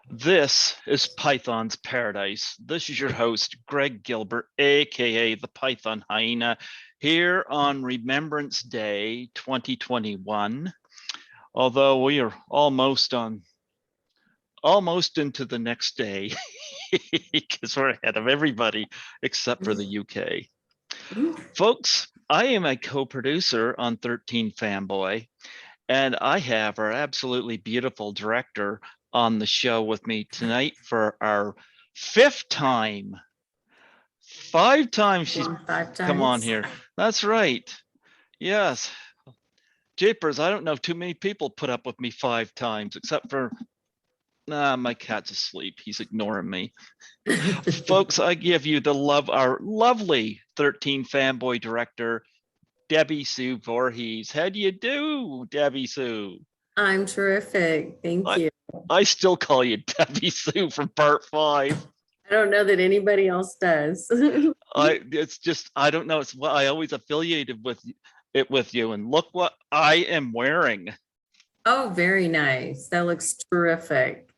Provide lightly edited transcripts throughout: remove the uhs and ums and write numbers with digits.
This is Python's Paradise. This is your host, Greg Gilbert, aka the Python Hyena, here on Remembrance Day 2021. Although we are almost into the next day because we're ahead of everybody except for the UK. Folks, I am a co-producer on 13 Fanboy, and I have our absolutely beautiful director on the show with me tonight for our fifth time. 5 times she's come on here. That's right. Yes. Japers, I don't know if too many people put up with me 5 times, except for my cat's asleep. He's ignoring me. Folks, I give you our lovely 13 Fanboy director, Debi Sue Voorhees. How do you do, Debi Sue? I'm terrific. Thank you. I still call you Debi Sue from part 5. I don't know that anybody else does. It's just, I don't know. It's what I always affiliated with you. And look what I am wearing. Oh, very nice. That looks terrific.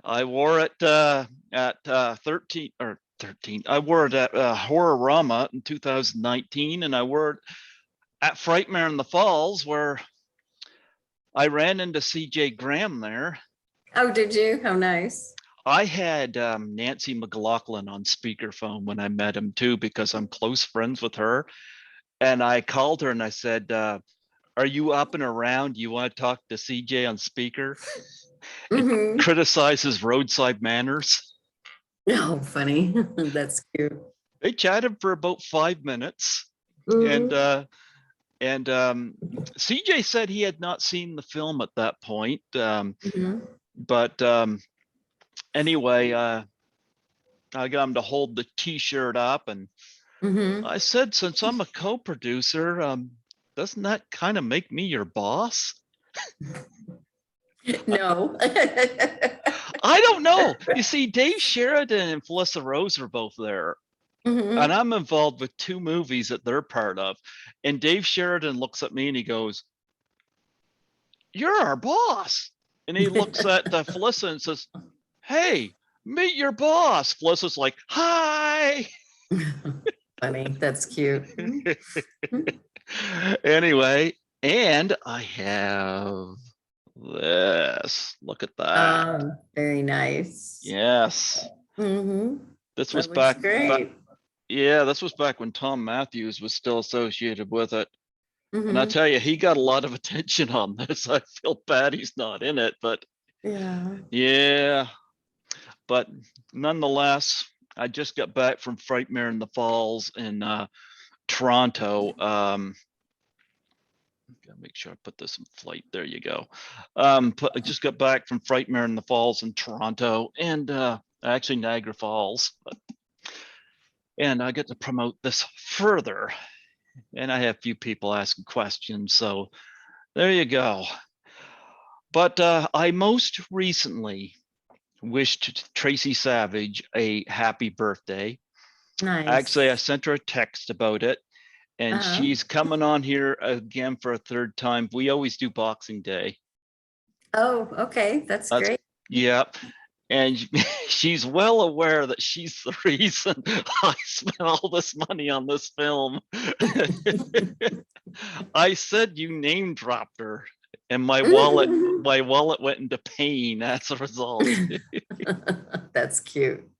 I wore it at 13. I wore it at Horrorama in 2019, and I wore it at Frightmare in the Falls, where I ran into CJ Graham there. Oh, did you? How nice. I had Nancy McLaughlin on speakerphone when I met him too, because I'm close friends with her. And I called her and I said, are you up and around? You want to talk to CJ on speaker? And criticize his roadside manners. Oh, funny. That's cute. They chatted for about 5 minutes. And CJ said he had not seen the film at that point. But anyway, I got him to hold the t-shirt up, and I said, since I'm a co-producer, doesn't that kind of make me your boss? No. I don't know. You see, Dave Sheridan and Felissa Rose are both there. And I'm involved with 2 movies that they're part of. And Dave Sheridan looks at me and he goes, "You're our boss." And he looks at Felissa and says, "Hey, meet your boss." Felissa's like, "Hi." Funny. That's cute. Anyway, and I have this. Look at that. Very nice. Yes. This was back. Yeah, this was back when Tom Matthews was still associated with it. And I tell you, he got a lot of attention on this. I feel bad he's not in it, but yeah. But nonetheless, I just got back from Frightmare in the Falls in Toronto. Gotta make sure I put this in flight. There you go. I just got back from Frightmare in the Falls in Toronto, and actually Niagara Falls. And I get to promote this further. And I have a few people asking questions, so there you go. But I most recently wished Tracy Savage a happy birthday. Nice. Actually, I sent her a text about it, and she's coming on here again for a 3rd time. We always do Boxing Day. Oh, okay. That's great. Yeah. And she's well aware that she's the reason I spent all this money on this film. I said you name dropped her, and my wallet went into pain as a result. That's cute.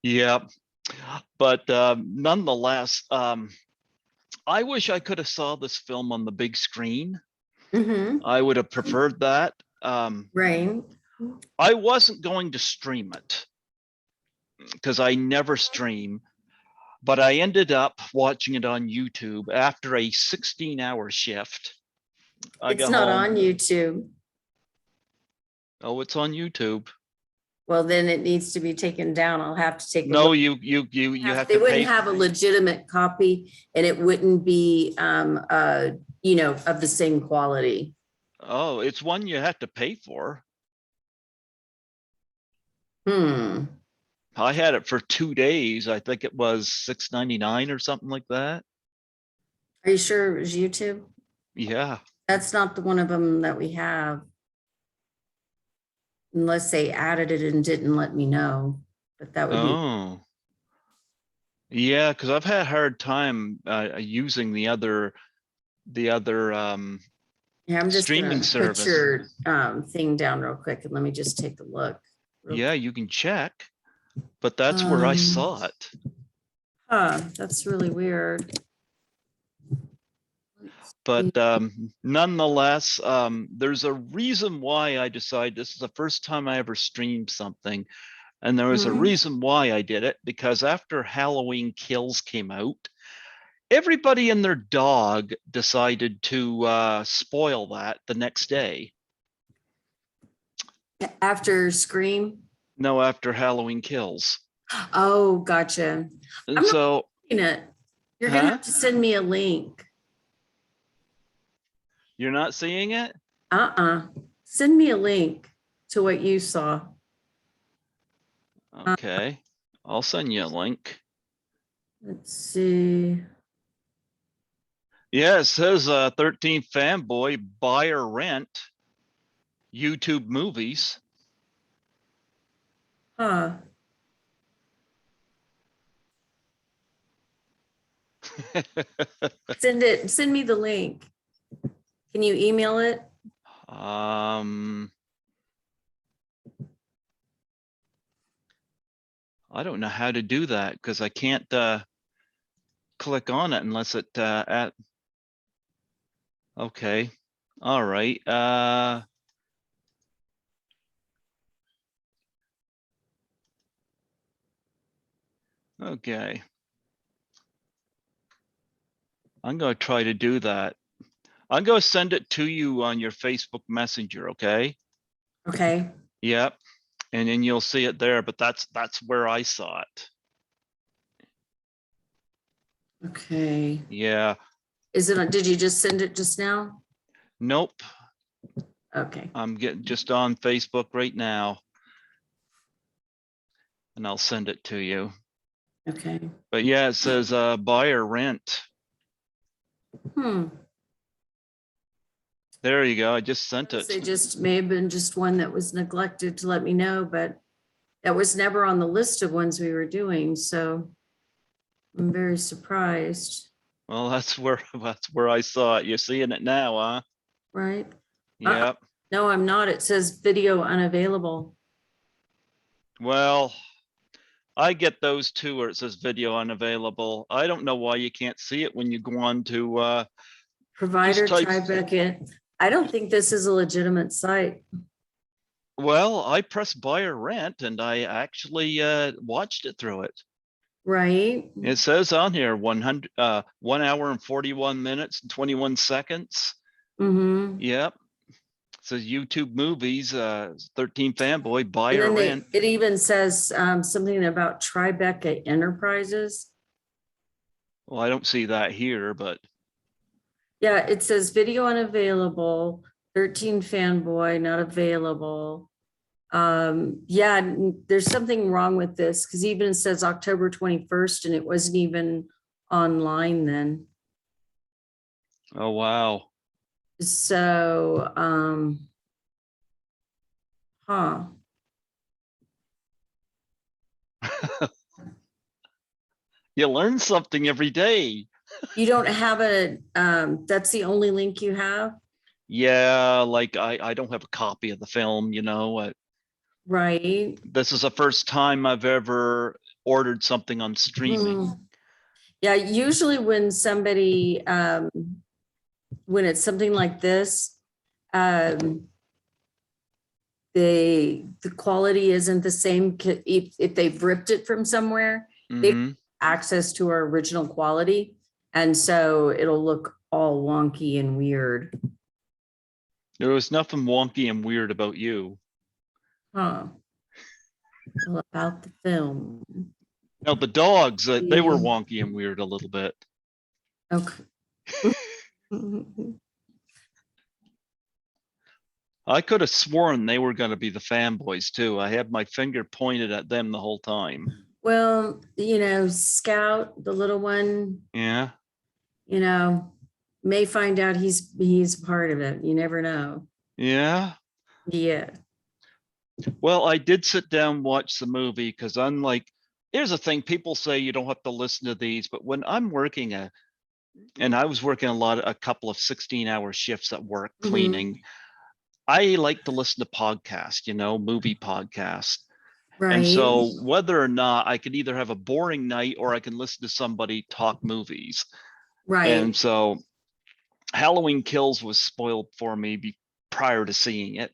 Yeah. But nonetheless, I wish I could have saw this film on the big screen. I would have preferred that. Right. I wasn't going to stream it because I never stream, but I ended up watching it on YouTube after a 16-hour shift. It's not on YouTube. Oh, it's on YouTube. Well, then it needs to be taken down. I'll have to take it. No, you have to. They wouldn't have a legitimate copy, and it wouldn't be, of the same quality. Oh, it's one you have to pay for. I had it for 2 days. I think it was $6.99 or something like that. Are you sure it was YouTube? Yeah. That's not the one of them that we have. unless they added it and didn't let me know, but that would be, Oh, yeah, because I've had a hard time using the other yeah, I'm just streaming gonna put service. your thing down real quick and let me just take a look. Yeah, you can check, but that's where I saw it. That's really weird. But nonetheless, there's a reason why I decided this is the first time I ever streamed something. And there was a reason why I did it, because after Halloween Kills came out, everybody and their dog decided to spoil that the next day. After Scream? No, after Halloween Kills. Oh, gotcha. And I'm not so, seeing it. You're gonna have to send me a link. You're not seeing it? Send me a link to what you saw. Okay, I'll send you a link. Let's see. Yeah, it says 13 Fanboy, buy or rent YouTube movies. Send me the link. Can you email it? I don't know how to do that because I can't click on it unless it okay. All right. Okay. I'm going to try to do that. I'm going to send it to you on your Facebook Messenger, okay? Okay. Yep. And then you'll see it there, but that's where I saw it. Okay. Yeah. Is it, did you just send it just now? Nope. Okay. I'm getting just on Facebook right now. And I'll send it to you. Okay. But yeah, it says buy or rent. There you go. I just sent it. They just may have been just one that was neglected to let me know, but that was never on the list of ones we were doing. So I'm very surprised. Well, that's where I saw it. You're seeing it now, huh? Right? Yep. No, I'm not. It says video unavailable. Well, I get those too where it says video unavailable. I don't know why you can't see it when you go on to Provider type. try back in. I don't think this is a legitimate site. Well, I pressed buy or rent and I actually watched it through it. Right? It says on here 1 hour and 41 minutes and 21 seconds. Yep. It says YouTube movies, 13 Fanboy, buy or rent. It even says something about Tribeca Enterprises. Well, I don't see that here, but yeah, it says video unavailable, 13 Fanboy not available. Yeah, there's something wrong with this because even it says October 21st and it wasn't even online then. Oh wow. So You learn something every day. You don't have a that's the only link you have? Yeah, like I don't have a copy of the film, you know. Right. This is the first time I've ever ordered something on streaming. Yeah, usually when somebody when it's something like this, the quality isn't the same. If they've ripped it from somewhere, they have access to our original quality, and so it'll look all wonky and weird. There was nothing wonky and weird about you. Well, about the film. Now the dogs, they were wonky and weird a little bit. Okay. I could have sworn they were going to be the Fanboys too. I had my finger pointed at them the whole time. Well, you know, Scout, the little one. Yeah. You know, may find out he's part of it. You never know. Yeah. Yeah. Well, I did sit down and watch the movie because unlike, here's the thing, people say you don't have to listen to these, but when I'm working and I was working a couple of 16-hour shifts at work cleaning, I like to listen to podcasts, movie podcasts. And Right, so whether or not I could either have a boring night or I can listen to somebody talk movies. And right. so Halloween Kills was spoiled for me prior to seeing it,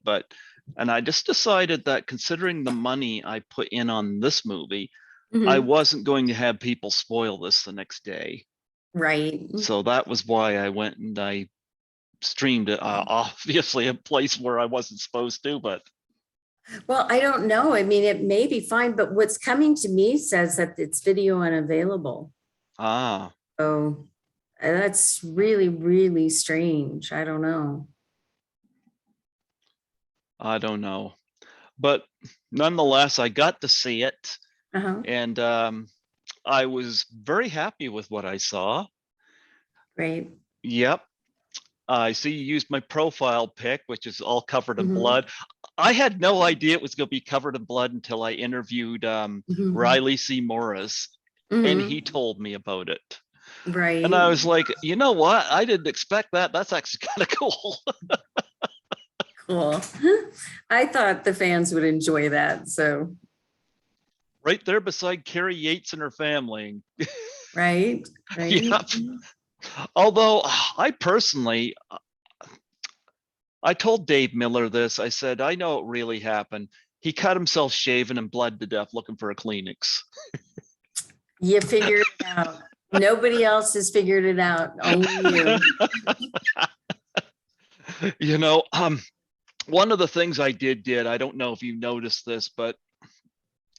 and I just decided that considering the money I put in on this movie, I Mhm. wasn't going to have people spoil this the next day. Right. So that was why I went and I streamed it, obviously a place where I wasn't supposed to, but Well, I don't know. I mean, it may be fine, but what's coming to me says that it's video unavailable. ah, So that's really, really strange. I don't know. I don't know. But nonetheless, I got to see it, Uh-huh. and I was very happy with what I saw. Great. Yep. I see you used my profile pic, which is all covered in Mhm. blood. I had no idea it was going to be covered in blood until I interviewed Mhm. Riley C. Morris, and he Mhm. told me about it. And I Right. was like, you know what? I didn't expect that. That's actually kind of cool. Cool. I thought the fans would enjoy that. So, Right there beside Carrie Yates and her family. right. Right. Yep. Although I personally, I told Dave Miller this. I said, I know it really happened. He cut himself shaving and bled to death looking for a Kleenex. You figured it out. Nobody else has figured it out. Only you. you know, one of the things I did, I don't know if you noticed this, but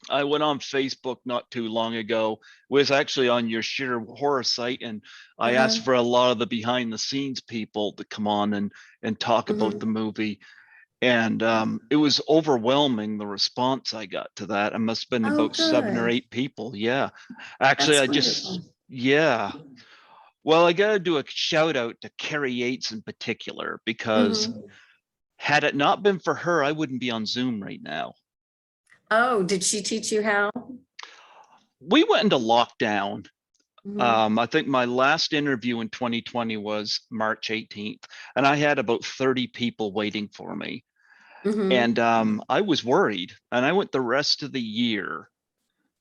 I went on Facebook not too long ago, was actually on your sheer horror site, and I Uh-huh. asked for a lot of the behind the scenes people to come on and talk about the Mhm. movie. And it was overwhelming the response I got to that. It must have been Oh, about 7 or 8 good. people. Yeah. Actually, That's I just, wonderful. yeah. Well, I got to do a shout out to Carrie Yates in particular, because Mhm. had it not been for her, I wouldn't be on Zoom right now. Oh, did she teach you how? We went into lockdown. Mhm. I think my last interview in 2020 was March 18th, and I had about 30 people waiting for me. And Mhm. I was worried, and I went the rest of the year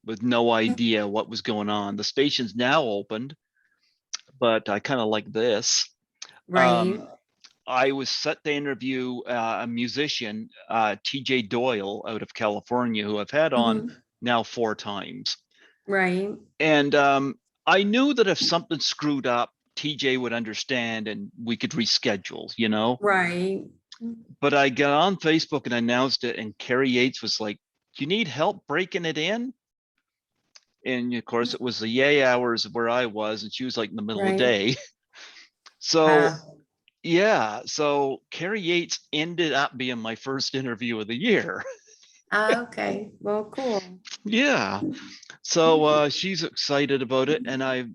with no idea what was going on. The station's now opened, but I kind of like this. Right. Um, I was set to interview a musician, TJ Doyle out of California, who I've had on Mhm. now 4 times. Right. And I knew that if something screwed up, TJ would understand and we could reschedule. Right. But I got on Facebook and announced it, and Carrie Yates was like, "You need help breaking it in?" And of course, it was the yay hours where I was, and she was like in the middle of the Right. day. So Ah, yeah, so Carrie Yates ended up being my first interview of the year. okay. Well, cool. Yeah. So she's excited about it, and I'm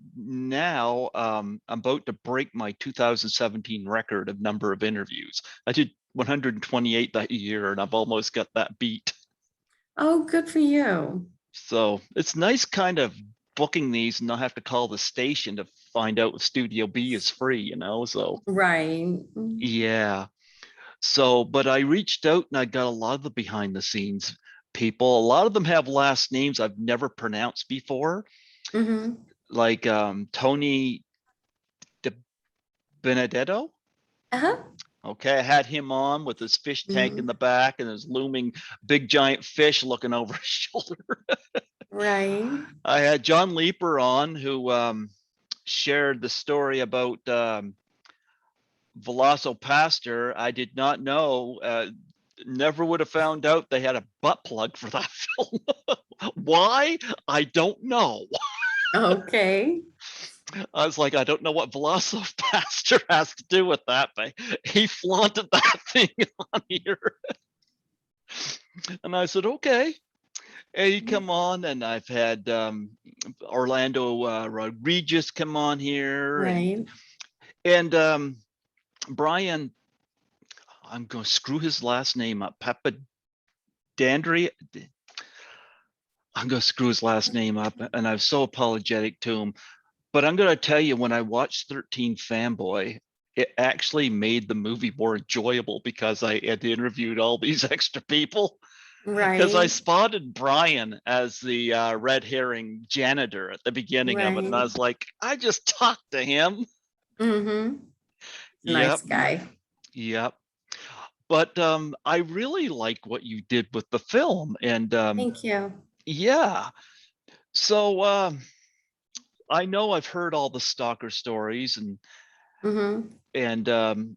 about to break my 2017 record of number of interviews. I did 128 that year, and I've almost got that beat. Oh, good for you. So it's nice kind of booking these and not have to call the station to find out if Studio B is free. So Right. yeah. So, but I reached out and I got a lot of the behind the scenes people. A lot of them have last names I've never pronounced before, Mm-hmm. like Tony De Benedetto. Uh-huh. Okay, I had him on with his fish tank in Mhm. the back and his looming big giant fish looking over his shoulder. Right. I had John Leeper on, who shared the story about Velocipastor. I did not know. Never would have found out they had a butt plug for that film. Why? I don't know. Okay. I was like, I don't know what Velocipastor has to do with that, but he flaunted that thing on here. And I said, okay. And he come on, and I've had Orlando Rodriguez come on here, and Right. and Brian, I'm going to screw his last name up, Dandry. I'm going to screw his last name up, and I'm so apologetic to him. But I'm going to tell you, when I watched 13 Fanboy, it actually made the movie more enjoyable because I had interviewed all these extra people. Because I Right, spotted Brian as the red herring janitor at the beginning of it, and I right. was like, I just talked to him. Mm-hmm. Yep, Nice guy. yep. But I really like what you did with the film, and Thank you. yeah. So I know I've heard all the stalker stories, Mm-hmm. and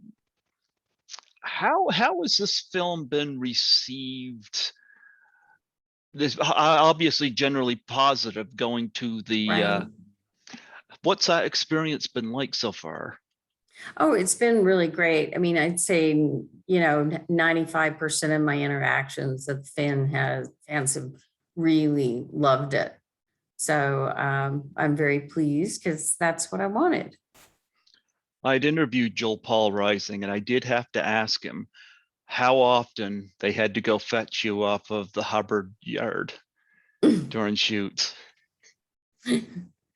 how has this film been received? This obviously generally positive. Going to the Right. what's that experience been like so far? Oh, it's been really great. I mean, I'd say, 95% of my interactions that fans have really loved it. So I'm very pleased because that's what I wanted. I'd interviewed Joel Paul Rising, and I did have to ask him how often they had to go fetch you off of the Hubbard yard during shoots.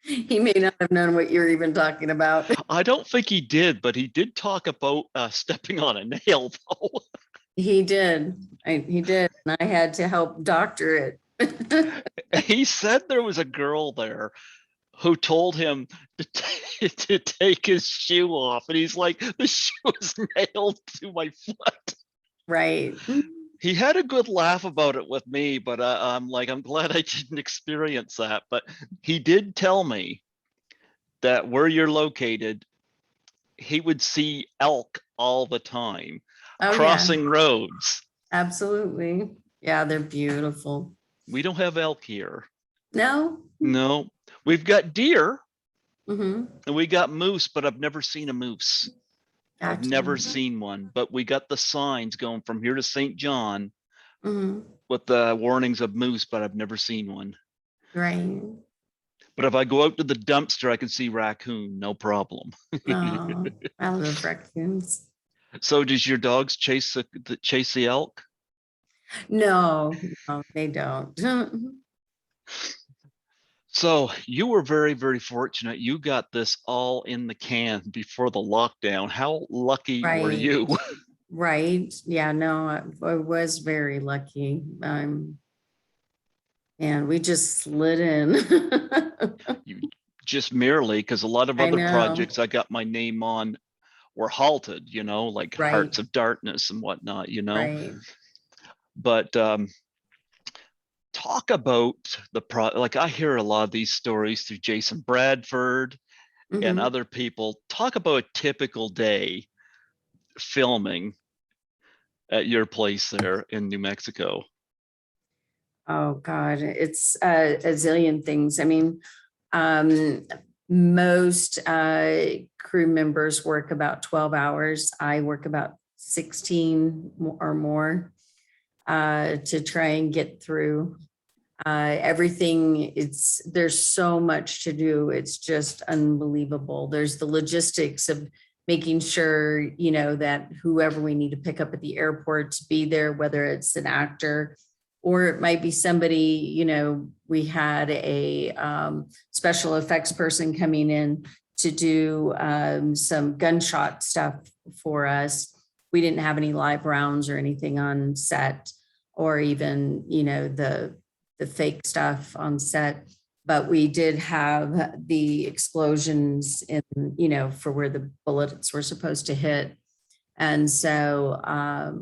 He may not have known what you're even talking about. I don't think he did, but he did talk about stepping on a nail, though. He did. He did. And I had to help doctor it. He said there was a girl there who told him to take his shoe off, and he's like, the shoe is nailed to my foot. Right. He had a good laugh about it with me, but I'm like, I'm glad I didn't experience that. But he did tell me that where you're located, he would see elk all the time Oh, yeah, crossing roads. absolutely. Yeah, they're beautiful. We don't have elk here. No? No, we've got deer Mm-hmm. and we got moose, but I've never seen a moose. I've never Gotcha. seen one, but we got the signs going from here to St. John Mm-hmm. with the warnings of moose, but I've never seen one. Right. But if I go out to the dumpster, I can see raccoon, no problem. Oh, I love raccoons. So does your dogs chase the elk? No, no, they don't. So you were very, very fortunate. You got this all in the can before the lockdown. How lucky were Right. you? Right. Yeah, no, I was very lucky. And we just slid in. You just merely, because a lot of I other know. projects I got my name on were halted, like Right. Hearts of Darkness and whatnot. Right. But talk about like I hear a lot of these stories through Jason Bradford and Hmm. other people. Talk about a typical day filming at your place there in New Mexico. Oh God, it's a zillion things. I mean, um, most crew members work about 12 hours. I work about 16 or more to try and get through everything. There's so much to do. It's just unbelievable. There's the logistics of making sure, that whoever we need to pick up at the airport to be there, whether it's an actor or it might be somebody, we had a special effects person coming in to do some gunshot stuff for us. We didn't have any live rounds or anything on set, or even, the fake stuff on set, but we did have the explosions in, for where the bullets were supposed to hit. And so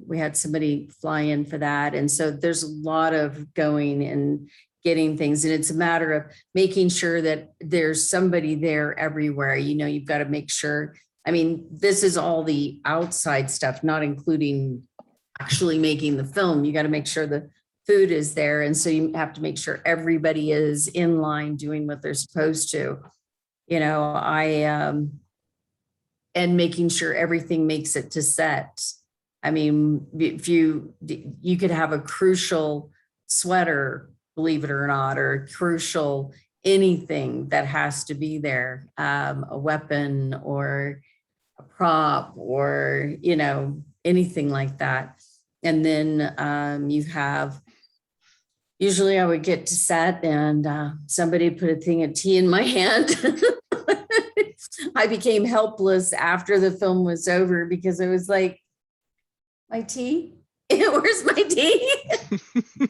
we had somebody fly in for that. And so there's a lot of going and getting things. And it's a matter of making sure that there's somebody there everywhere. You've got to make sure. I mean, this is all the outside stuff, not including actually making the film. You got to make sure the food is there. And so you have to make sure everybody is in line doing what they're supposed to. And making sure everything makes it to set. I mean, if you could have a crucial sweater, believe it or not, or a crucial anything that has to be there, a weapon or a prop or, anything like that. And then you have usually I would get to set and somebody put a thing of tea in my hand. I became helpless after the film was over because it was like, my tea? Where's my tea?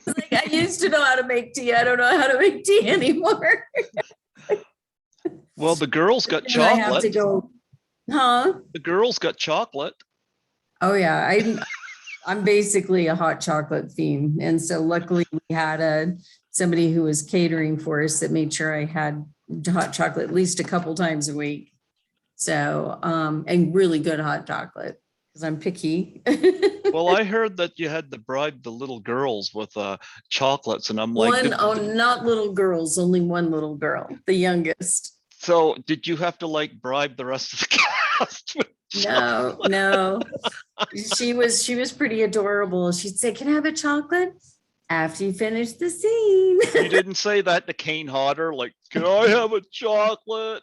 Like, I used to know how to make tea. I don't know how to make tea anymore. Well, the girls got And I have to chocolate. go, huh? The girls got chocolate. Oh yeah, I'm basically a hot chocolate fiend, and so luckily we had somebody who was catering for us that made sure I had hot chocolate at least a couple times a week. So and really good hot chocolate because I'm picky. Well, I heard that you had to bribe the little girls with chocolates, and I'm like, Not little girls, only one little girl, the youngest. so did you have to like bribe the rest of the cast? No. She was pretty adorable. She'd say, "Can I have a chocolate after you finish the scene?" You didn't say that to Kane Hodder, like, can I have a chocolate?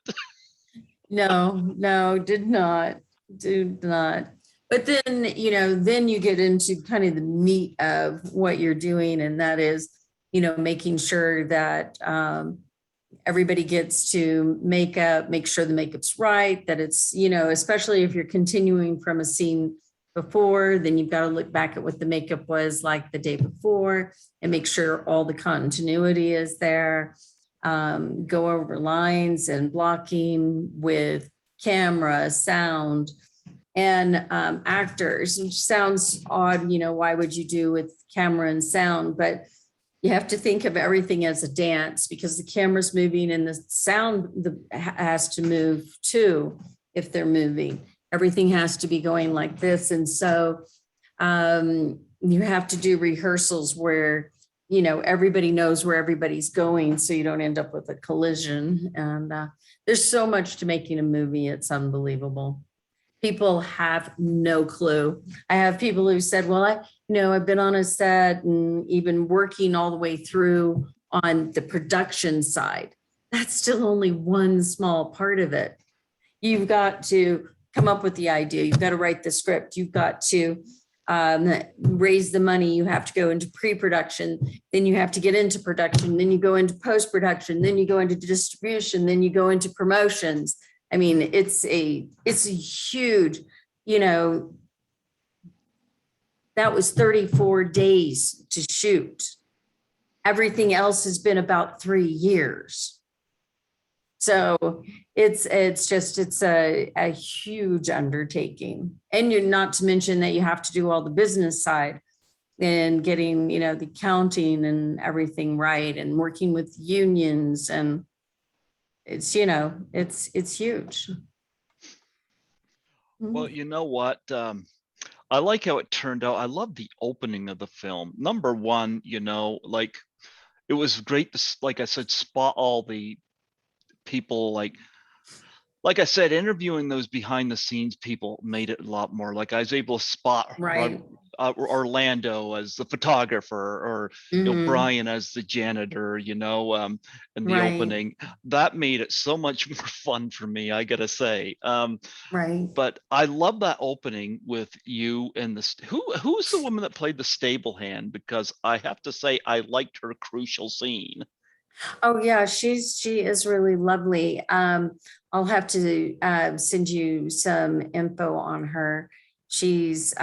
No, did not. But then, then you get into kind of the meat of what you're doing, and that is, making sure that everybody gets to makeup, make sure the makeup's right, that it's, especially if you're continuing from a scene before, then you've got to look back at what the makeup was like the day before and make sure all the continuity is there. Go over lines and blocking with camera, sound, and actors, which sounds odd, why would you do with camera and sound? But you have to think of everything as a dance because the camera's moving and the sound has to move too if they're moving. Everything has to be going like this. And so you have to do rehearsals where, everybody knows where everybody's going so you don't end up with a collision. And there's so much to making a movie. It's unbelievable. People have no clue. I have people who said, well, I've been on a set and even working all the way through on the production side. That's still only one small part of it. You've got to come up with the idea. You've got to write the script. You've got to raise the money. You have to go into pre-production. Then you have to get into production. Then you go into post-production. Then you go into distribution. Then you go into promotions. I mean, it's a huge, that was 34 days to shoot. Everything else has been about 3 years. So it's a huge undertaking. And you're not to mention that you have to do all the business side and getting, the accounting and everything right and working with unions, and it's, it's huge. Well, you know what? I like how it turned out. I love the opening of the film. Number one, like it was great to, like I said, spot all the people, like I said, interviewing those behind the scenes people made it a lot more. Like I was able to spot Right. Orlando as the photographer, or Brian as the janitor, in the Right. opening. That made it so much more fun for me, I gotta say. Right. But I love that opening with you and who's the woman that played the stable hand, because I have to say I liked her crucial scene. Oh yeah, she is really lovely. I'll have to send you some info on her. She's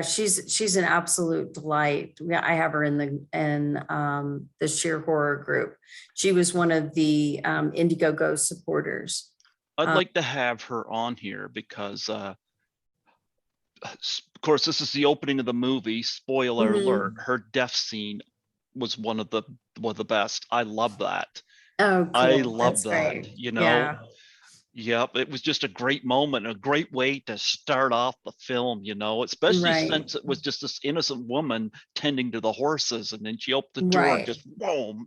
she's an absolute delight. Yeah, I have her in the sheer horror group. She was one of the Indiegogo supporters. I'd like to have her on here because of course this is the opening of the movie. Spoiler alert, her death scene was one of the best. I love that. Oh, cool. I love That's that. great. Yeah. Yep, it was just a great moment, a great way to start off the film, especially since it was just this innocent woman tending to the horses, and then she opened the door and just boom,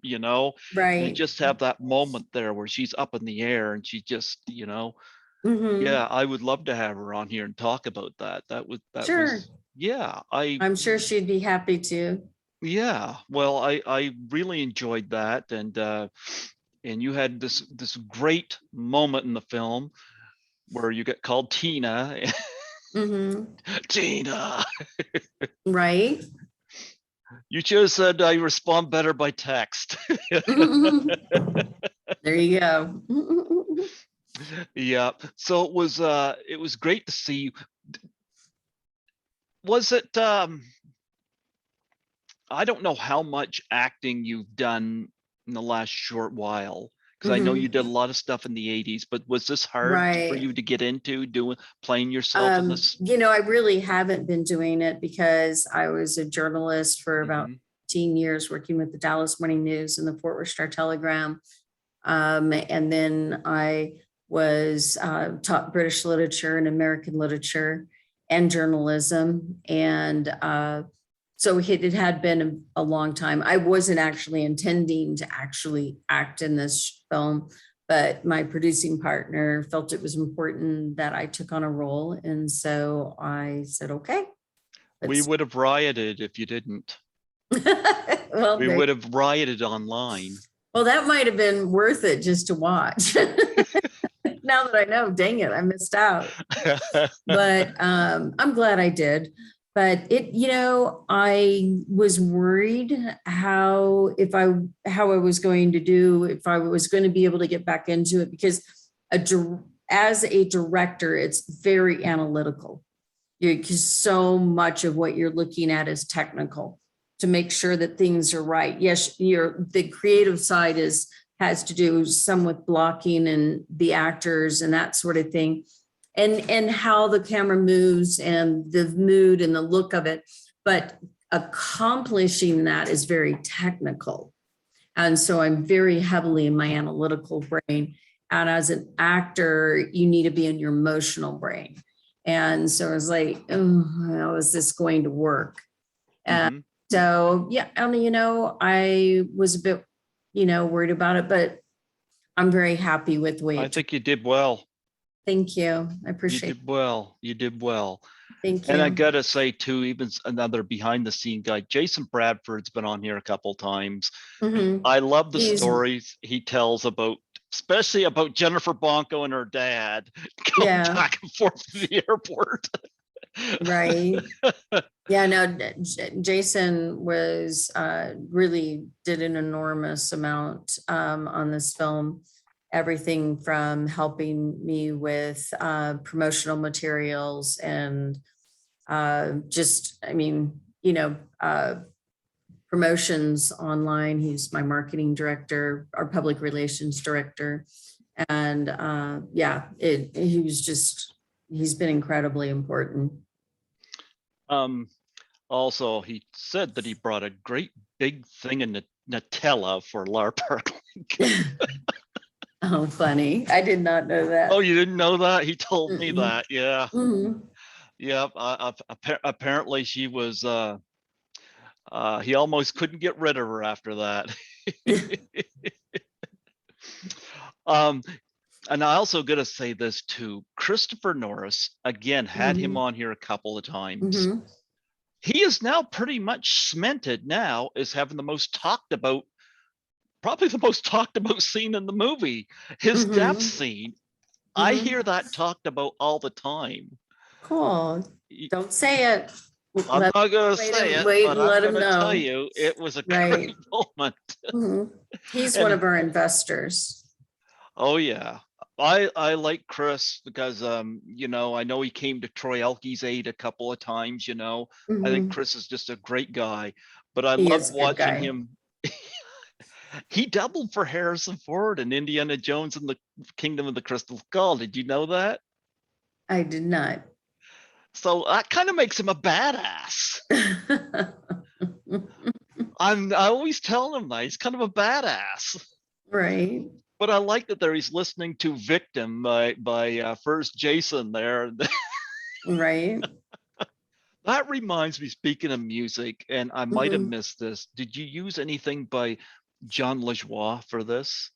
Right. You just have that moment there where she's up in the air and she just, yeah, I would love to have her on here and talk about that. That was yeah, I'm sure she'd be happy to. Yeah, well, I really enjoyed that, and you had this great moment in the film where you get called Tina. Tina. Right. You should have said I respond better by text. There you go. Yeah. So it was great to see you. Was it I don't know how much acting you've done in the last short while, because I know you did a lot of stuff in the 80s, but was this hard for Right. you to get into playing yourself in this? I really haven't been doing it because I was a journalist for about 15 years working with the Dallas Morning News and the Fort Worth Star Telegram. And then I was taught British literature and American literature and journalism. And so it had been a long time. I wasn't actually intending to actually act in this film, but my producing partner felt it was important that I took on a role. And so I said, okay. We would have rioted if you didn't. Well, we would have rioted online. Well, that might have been worth it just to watch. Now that I know, dang it, I missed out. But I'm glad I did. But I was worried how I was going to do, if I was going to be able to get back into it, because as a director, it's very analytical. Because so much of what you're looking at is technical to make sure that things are right. Yes, the creative side has to do some with blocking and the actors and that sort of thing. And how the camera moves and the mood and the look of it. But accomplishing that is very technical. And so I'm very heavily in my analytical brain. And as an actor, you need to be in your emotional brain. And so I was like, oh, how is this going to work? And so, yeah, I was a bit, worried about it, but I'm very happy with the way I think you did well. Thank you. I appreciate it. You did well. Thank you. And I gotta say too, even another behind the scene guy, Jason Bradford's been on here a couple times. I love the stories he tells about, especially about Jennifer Bonco and her dad going back and forth to the airport. Right. Yeah, no, Jason was really did an enormous amount on this film. Everything from helping me with promotional materials and promotions online. He's my marketing director, our public relations director. And he's been incredibly important. Also, he said that he brought a great big thing of Nutella for Lar Parkland. Oh, funny. I did not know that. Oh, you didn't know that? He told me that. Yeah. Yeah. Apparently she was, he almost couldn't get rid of her after that. And I also got to say this too, Christopher Norris, again, had him on here a couple of times. He is now pretty much cemented now as having the most talked about, probably the most talked about scene in the movie, his death scene. I hear that talked about all the time. Cool. Don't say it. I'm not going to say it, but I'm going to tell you, it was a great moment. He's one of our investors. Oh, yeah. I like Chris because, I know he came to Troy Elke's aid a couple of times, I think Chris is just a great guy, but I love watching him. He doubled for Harrison Ford in Indiana Jones and the Kingdom of the Crystal Skull. Did you know that? I did not. So that kind of makes him a badass. I always tell him that he's kind of a badass. Right. But I like that he's listening to Victim by first Jason there. Right. That reminds me, speaking of music, and I might have missed this. Did you use anything by John LaJoie for this?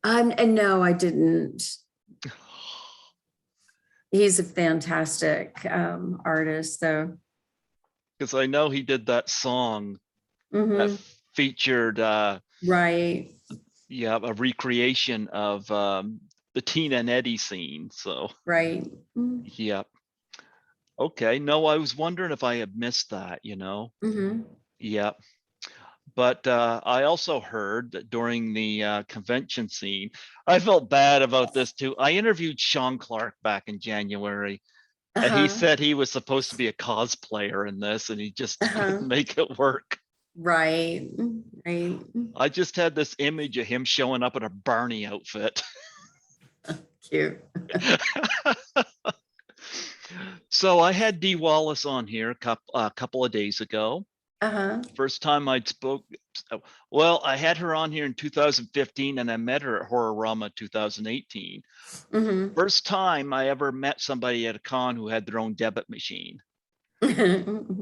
No, I didn't. He's a fantastic artist, though. Because I know he did that song that featured right. Yeah, a recreation of the Tina and Eddie scene. So right. Yeah. Okay. No, I was wondering if I had missed that, Yeah. But I also heard that during the convention scene, I felt bad about this too. I interviewed Sean Clark back in January, and he Uh-huh. said he was supposed to be a cosplayer in this, and he just couldn't Uh-huh. make it work. Right. Right. I just had this image of him showing up in a Barney outfit. Cute. So I had Dee Wallace on here a couple of days ago. Uh-huh. First time I'd spoke. Well, I had her on here in 2015, and I met her at Horrorama 2018. Mm-hmm. First time I ever met somebody at a con who had their own debit machine.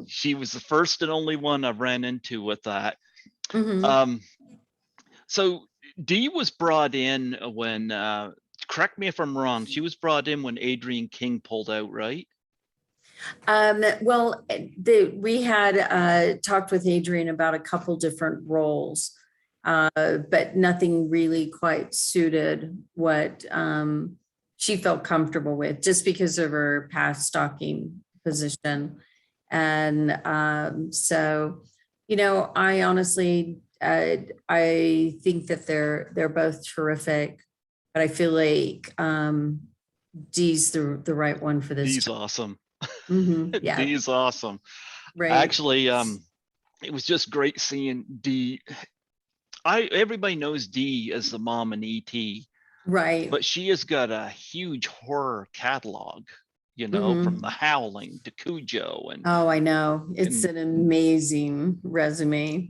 She was the first and only one I ran into with that. Mm-hmm. Um, so Dee was brought in when, correct me if I'm wrong, she was brought in when Adrian King pulled out, right? Well, we had talked with Adrian about a couple different roles, but nothing really quite suited what she felt comfortable with, just because of her past stalking position. And so, I honestly, I think that they're both terrific, but I feel like Dee's the right one for this. Dee's awesome. Yeah. Dee's awesome. Right. Actually, it was just great seeing Dee. Everybody knows Dee as the mom in ET, Right. but she has got a huge horror catalog, from The Howling to Cujo, and Oh, I know. It's and an amazing resume. And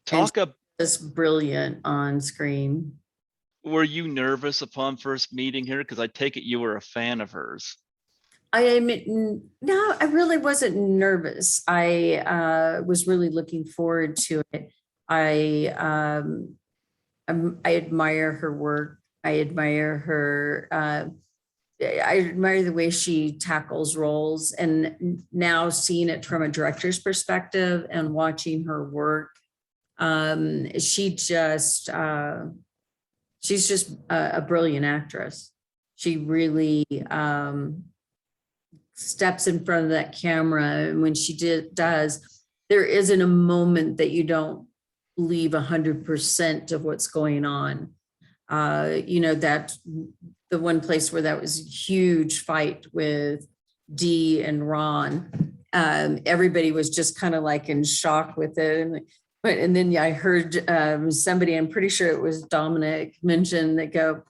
talk up. just brilliant on screen. Were you nervous upon first meeting her? Because I take it you were a fan of hers. No, I really wasn't nervous. I was really looking forward to it. I admire her work. I admire her. I admire the way she tackles roles, and now seeing it from a director's perspective and watching her work, she's just a brilliant actress. She really steps in front of that camera, and when she does, there isn't a moment that you don't believe 100% of what's going on. That the one place where that was a huge fight with Dee and Ron, everybody was just kind of like in shock with it. And then I heard somebody, I'm pretty sure it was Dominic, mention that go,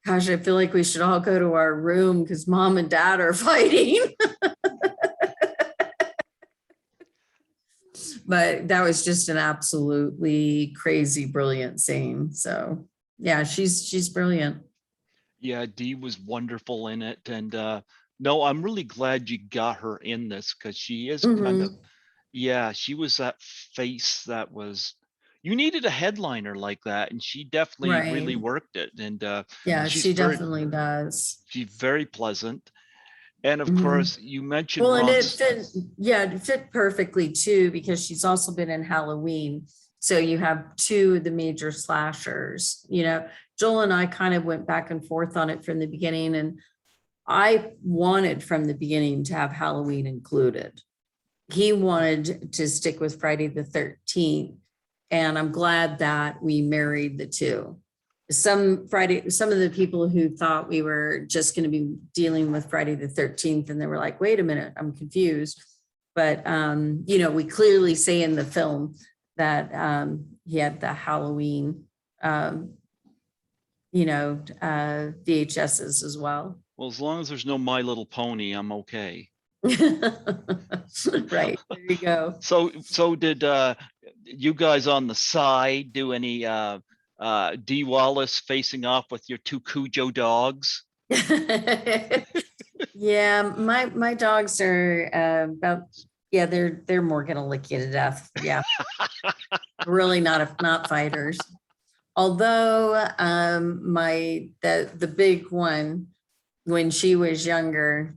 gosh, I feel like we should all go to our room because mom and dad are fighting. But that was just an absolutely crazy, brilliant scene. So yeah, she's brilliant. Yeah, Dee was wonderful in it, and no, I'm really glad you got her in this, because she is kind of, yeah, she was that face that was, you needed a headliner like that, and she definitely really Right. worked it. And Yeah, she's she very, definitely does. she's very pleasant. And of Mhm. course, you mentioned Well, and it Ron's. fit, yeah, it fit perfectly too, because she's also been in Halloween. So you have two of the major slashers. Joel and I kind of went back and forth on it from the beginning, and I wanted from the beginning to have Halloween included. He wanted to stick with Friday the 13th, and I'm glad that we married the two. Some of the people who thought we were just going to be dealing with Friday the 13th, and they were like, wait a minute, I'm confused. But we clearly say in the film that he had the Halloween VHSs as well. Well, as long as there's no My Little Pony, I'm okay. Right, there you go. So did you guys on the side do any Dee Wallace facing off with your two Cujo dogs? Yeah, my dogs are about, yeah, they're more gonna lick you to death. Yeah. Really not fighters. Although the big one, when she was younger,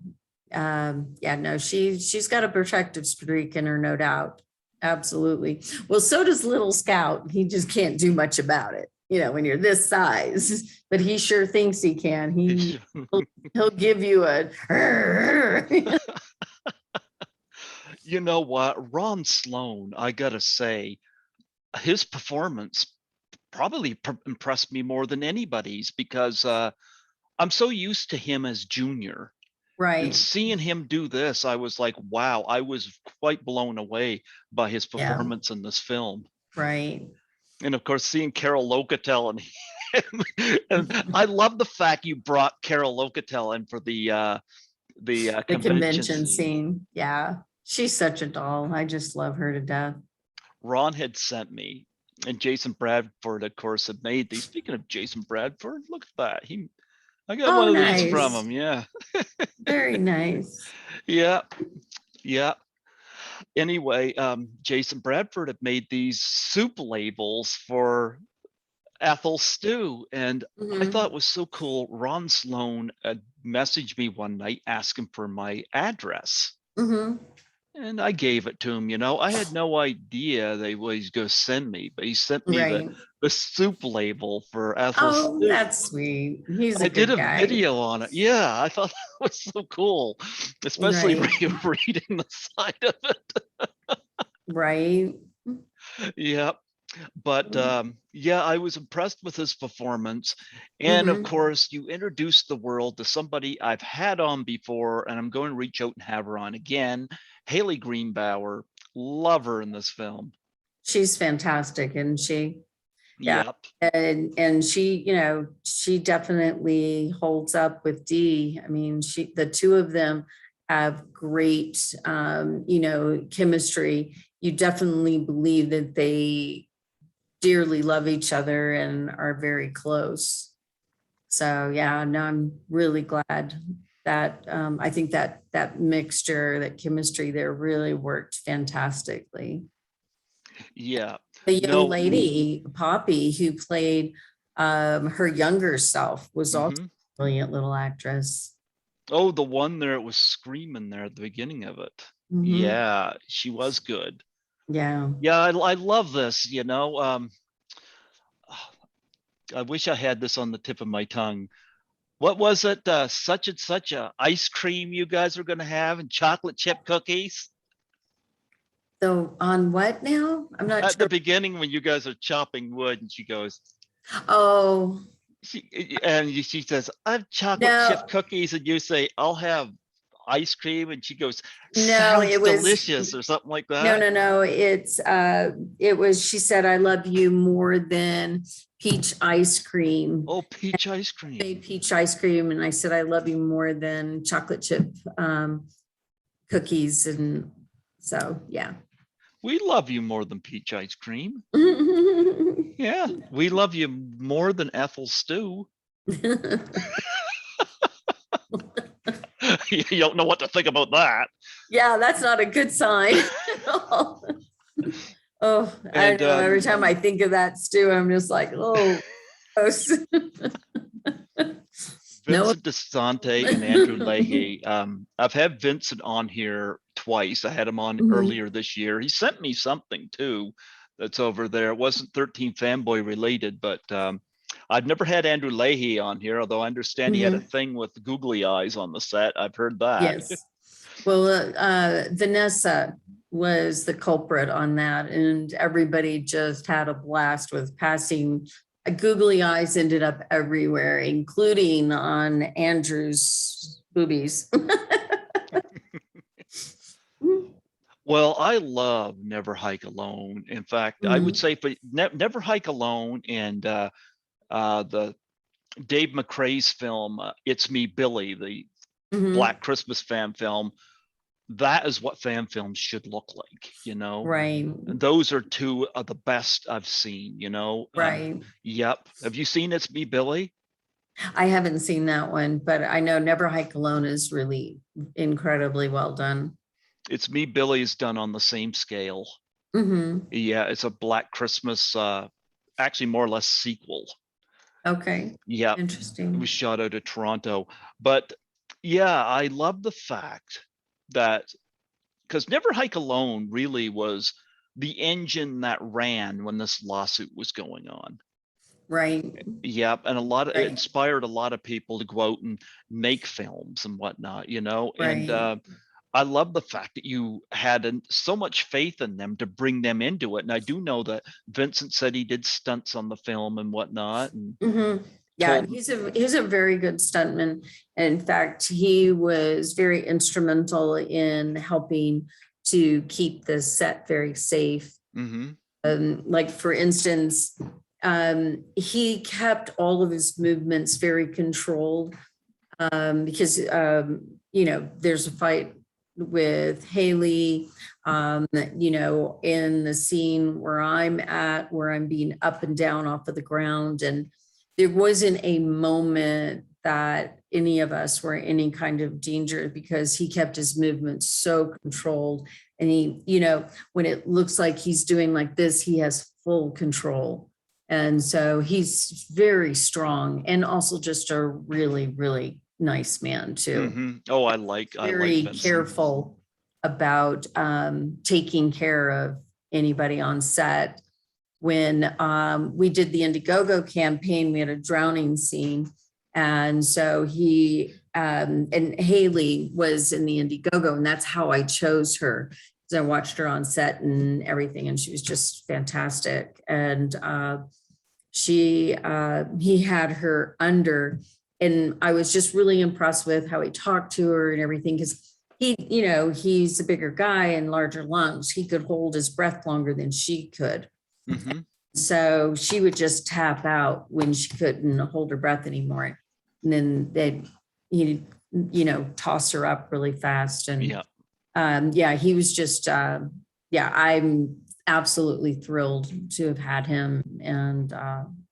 yeah, no, she's got a protective streak in her, no doubt. Absolutely. Well, so does little Scout. He just can't do much about it, when you're this size, but he sure thinks he can. He'll give you a You know what? Ron Sloan, I gotta say, his performance probably impressed me more than anybody's because I'm so used to him as Junior. And Right. seeing him do this, I was like, wow, I was quite blown away by his Yeah. performance in this film. Right. And of course, seeing Carol Locatel and and I love the fact you brought Carol Locatel in for the The convention convention scene. scene. Yeah. She's such a doll. I just love her to death. Ron had sent me, and Jason Bradford, of course, had made these. Speaking of Jason Bradford, look at that. I got Oh, one of these from nice. him. Yeah. Very nice. Yeah. Yeah. Anyway, Jason Bradford had made these soup labels for Ethel Stew, and I thought it Mhm. was so cool. Ron Sloan messaged me one night asking for my address. Mhm. And I gave it to him. I had no idea they was going to send me, but he sent me the Right. the soup label for Ethel Oh, Stew. that's sweet. He's a I did good a guy. video on it. Yeah, I thought that was so cool, especially Right. reading the side of it. Right. Yeah, but yeah, I was impressed with his performance. And of Mm-hmm. course, you introduced the world to somebody I've had on before, and I'm going to reach out and have her on again. Haley Greenbauer, love her in this film. She's fantastic, and she, yeah, Yep. and she, she definitely holds up with Dee. I mean, the two of them have great, chemistry. You definitely believe that they dearly love each other and are very close. So yeah, no, I'm really glad that I think that mixture, that chemistry there really worked fantastically. Yeah. The young No. lady, Poppy, who played her younger self, was also Hmm. a brilliant little actress. Oh, the one there was screaming there at the beginning of it. Hmm. Yeah, she was good. Yeah. Yeah, I love this. I wish I had this on the tip of my tongue. What was it? Such and such a ice cream you guys are going to have and chocolate chip cookies So on what now? I'm not at the sure. beginning when you guys are chopping wood, and she goes, Oh, she says, "I have chocolate chip no, cookies," and you say, "I'll have ice cream," and she goes, no, "Sounds delicious," or something like no, that. no, no. It was, she said, I love you more than peach ice cream. Oh, peach ice cream. Made peach ice cream. And I said, I love you more than chocolate chip cookies. And so, yeah. We love you more than peach ice cream. Yeah, we love you more than Ethel Stew. You don't know what to think about that. Yeah, that's not a good sign. Oh, I And know. Every time I think of that stew, I'm just like, oh, gross. No. Vincent DeSante and Andrew Leahy. I've had Vincent on here twice. I had him on Mhm. earlier this year. He sent me something too that's over there. It wasn't 13 Fanboy related, but I've never had Andrew Leahy on here, although I understand he had a Mhm. thing with googly eyes on the set. I've heard that. Yes. Well, Vanessa was the culprit on that, and everybody just had a blast with passing. Googly eyes ended up everywhere, including on Andrew's boobies. Well, I love Never Hike Alone. In fact, I would Mhm. say, but Never Hike Alone and the Dave McRae's film, It's Me, Billy, the Mhm. Black Christmas fan film. That is what fan films should look like. Right, And those are two of the best I've seen. right. Yep. Have you seen It's Me, Billy? I haven't seen that one, but I know Never Hike Alone is really incredibly well done. It's Me, Billy is done on the same scale. Hmm. Yeah, it's a Black Christmas, actually more or less sequel. Okay, Yep. It was interesting. shot out of Toronto. But yeah, I love the fact that because Never Hike Alone really was the engine that ran when this lawsuit was going on. Right, Yep, and it right, inspired a lot of people to go out and make films and whatnot. And right. I love the fact that you had so much faith in them to bring them into it. And I do know that Vincent said he did stunts on the film and whatnot. And Yeah, told, he's a very good stuntman. In fact, he was very instrumental in helping to keep the set very safe. Like for instance, he kept all of his movements very controlled, because you know, there's a fight with Haley, you know, in the scene where I'm at, where I'm being up and down off of the ground, and there wasn't a moment that any of us were in any kind of danger because he kept his movements so controlled. And he, you know, when it looks like he's doing like this, he has full control. And so he's very strong and also just a really, really nice man too. Oh, I like Very Vincent. careful about taking care of anybody on set. When we did the Indiegogo campaign, we had a drowning scene. And so he and Haley was in the Indiegogo, and that's how I chose her. Because I watched her on set and everything, and she was just fantastic. And he had her under, and I was just really impressed with how he talked to her and everything, because he, you know, he's a bigger guy and larger lungs. He could hold his breath longer than she could. So she would just tap out when she couldn't hold her breath anymore. And then they'd, you know, toss her up really fast. And yeah, he was just, yeah, I'm absolutely thrilled to have had him. And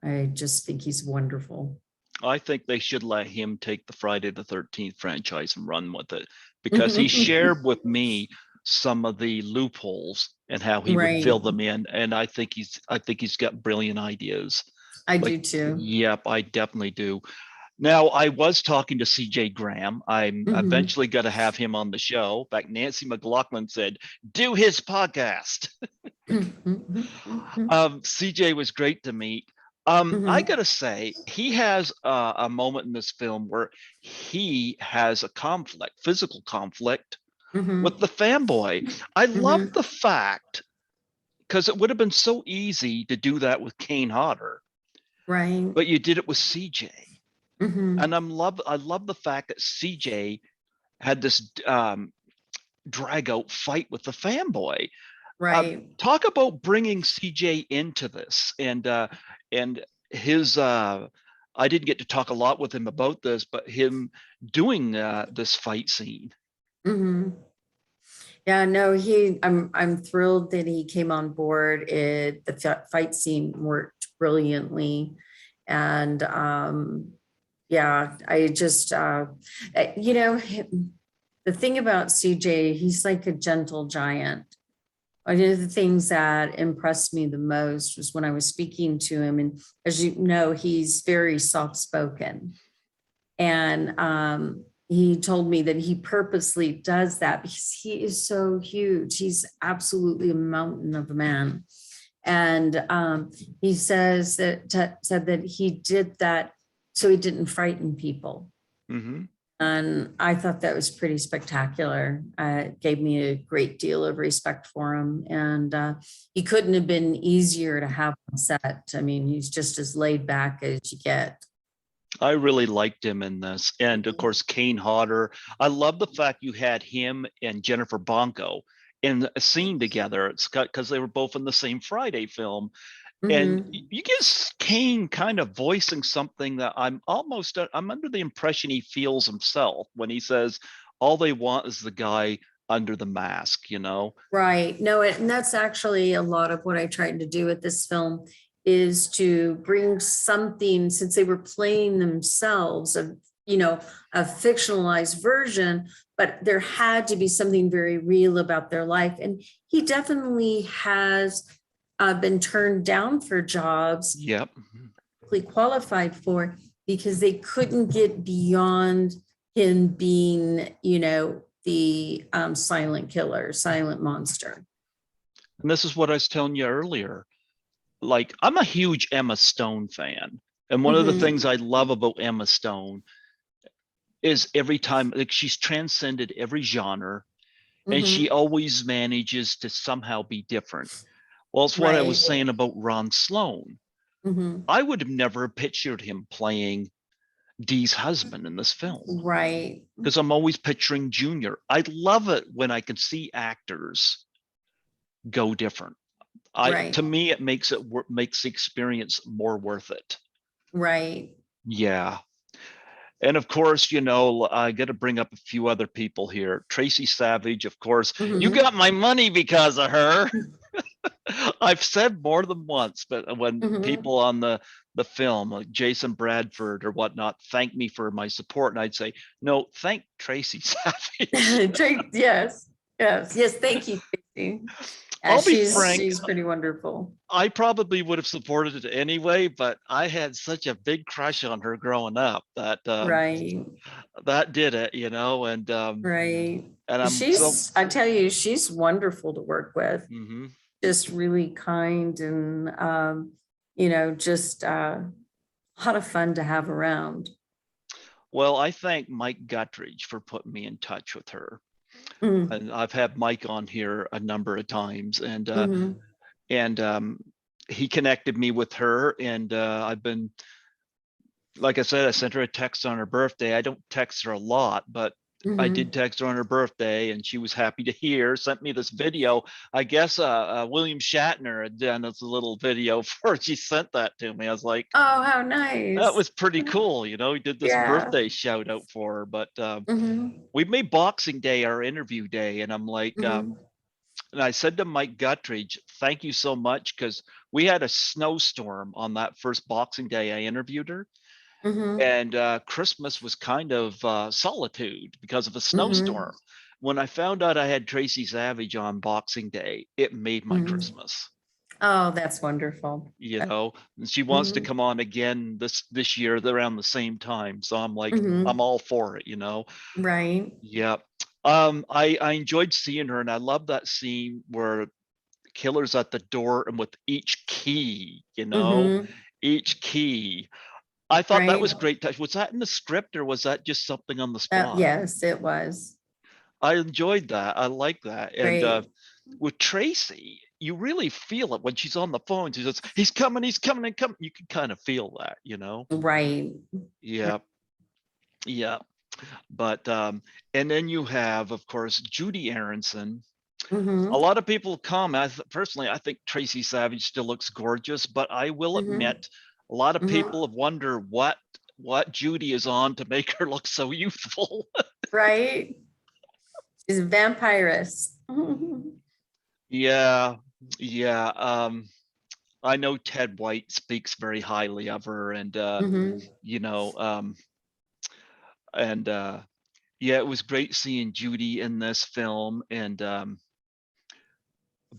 I just think he's wonderful. I think they should let him take the Friday the 13th franchise and run with it, because he shared with me some of the loopholes and how he would fill them in. And I think he's got brilliant ideas. I do too. Yep, I definitely do. Now, I was talking to CJ Graham. I'm eventually going to have him on the show. In fact, Nancy McLaughlin said, do his podcast. CJ was great to meet. I gotta say, he has a moment in this film where he has a conflict, physical conflict with the fanboy. I love the fact, because it would have been so easy to do that with Kane Hodder, right? But you did it with CJ, and I love the fact that CJ had this drag out fight with the fanboy. Right. Talk about bringing CJ into this, and his I didn't get to talk a lot with him about this, but him doing this fight scene. Yeah, no, I'm thrilled that he came on board. The fight scene worked brilliantly. And yeah, I just you know, the thing about CJ, he's like a gentle giant. One of the things that impressed me the most was when I was speaking to him, and as you know, he's very soft-spoken. And he told me that he purposely does that because he is so huge. He's absolutely a mountain of a man. And he says that said that he did that so he didn't frighten people. And I thought that was pretty spectacular. It gave me a great deal of respect for him. And he couldn't have been easier to have on set. I mean, he's just as laid back as you get. I really liked him in this. And of course, Kane Hodder. I love the fact you had him and Jennifer Bonko in a scene together. It's because they were both in the same Friday film. And you get Kane kind of voicing something that I'm under the impression he feels himself when he says, all they want is the guy under the mask, you know? Right. No, and that's actually a lot of what I tried to do with this film, is to bring something, since they were playing themselves, a fictionalized version, but there had to be something very real about their life. And he definitely has been turned down for jobs. Yep. Qualified for, because they couldn't get beyond him being, the silent killer, silent monster. And this is what I was telling you earlier. Like, I'm a huge Emma Stone fan. And one of the things I love about Emma Stone is every time, like, she's transcended every genre. and she Mhm. always manages to somehow be different. Well, it's what I was Right. saying about Ron Sloan. Mhm. I would have never pictured him playing Dee's husband in this film Right. because I'm always picturing Junior. I love it when I can see actors go different. Right. To me, it makes the experience more worth it. Right. Yeah. And of course, I got to bring up a few other people here. Tracy Savage, of course, you Mhm. got my money because of her. I've said more than once, but when Mhm. people on the film, like Jason Bradford or whatnot, thank me for my support, and I'd say, no, thank Tracy Savage. Yes. Yes. Yes. Thank you, Tracy. Yeah, I'll be she's frank, she's pretty wonderful. I probably would have supported it anyway, but I had such a big crush on her growing up that Right. that did it, Right. and I'm so. I tell you, she's wonderful to work with. Mhm. Just really kind and just a lot of fun to have around. Well, I thank Mike Guttridge for putting me in touch with her. Mm, And I've had Mike on here a number of times, and mhm, he connected me with her, and I've been, like I said, I sent her a text on her birthday. I don't text her a lot, but I did mhm. text her on her birthday, and she was happy to hear. Sent me this video. I guess William Shatner had done this little video before she sent that to me. I was like, Oh, how that nice. was pretty cool. He did this Yeah. birthday shout out for her. But Mhm, we made Boxing Day our interview day, and I'm like, mhm, and I said to Mike Guttridge, thank you so much, because we had a snowstorm on that first Boxing Day I interviewed her. mhm, And Christmas was kind of solitude because of a mhm, snowstorm. When I found out I had Tracy Savage on Boxing Day, it made my mhm. Christmas. Oh, that's wonderful. And she wants to Mhm, come on again this year around the same time. So I'm like, I'm mhm. all for it. Right. Yeah. I enjoyed seeing her, and I love that scene where the killer's at the door, and with each key, Mhm. each key. I thought that was Right. great touch. Was that in the script, or was that just something on the spot? Yes, it was. I enjoyed that. I like that. And Great. with Tracy, you really feel it when she's on the phone. She says, he's coming and coming. You can kind of feel that. Right. Yeah. Yeah. But and then you have, of course, Judy Aronson. A Mhm, lot of people comment. Personally, I think Tracy Savage still looks gorgeous, but I will mhm, admit, a lot of mhm. people have wondered what Judy is on to make her look so youthful. Right. She's a vampirist. Yeah, yeah. I know Ted White speaks very highly of her, and Mhm, you know, um, and yeah, it was great seeing Judy in this film, and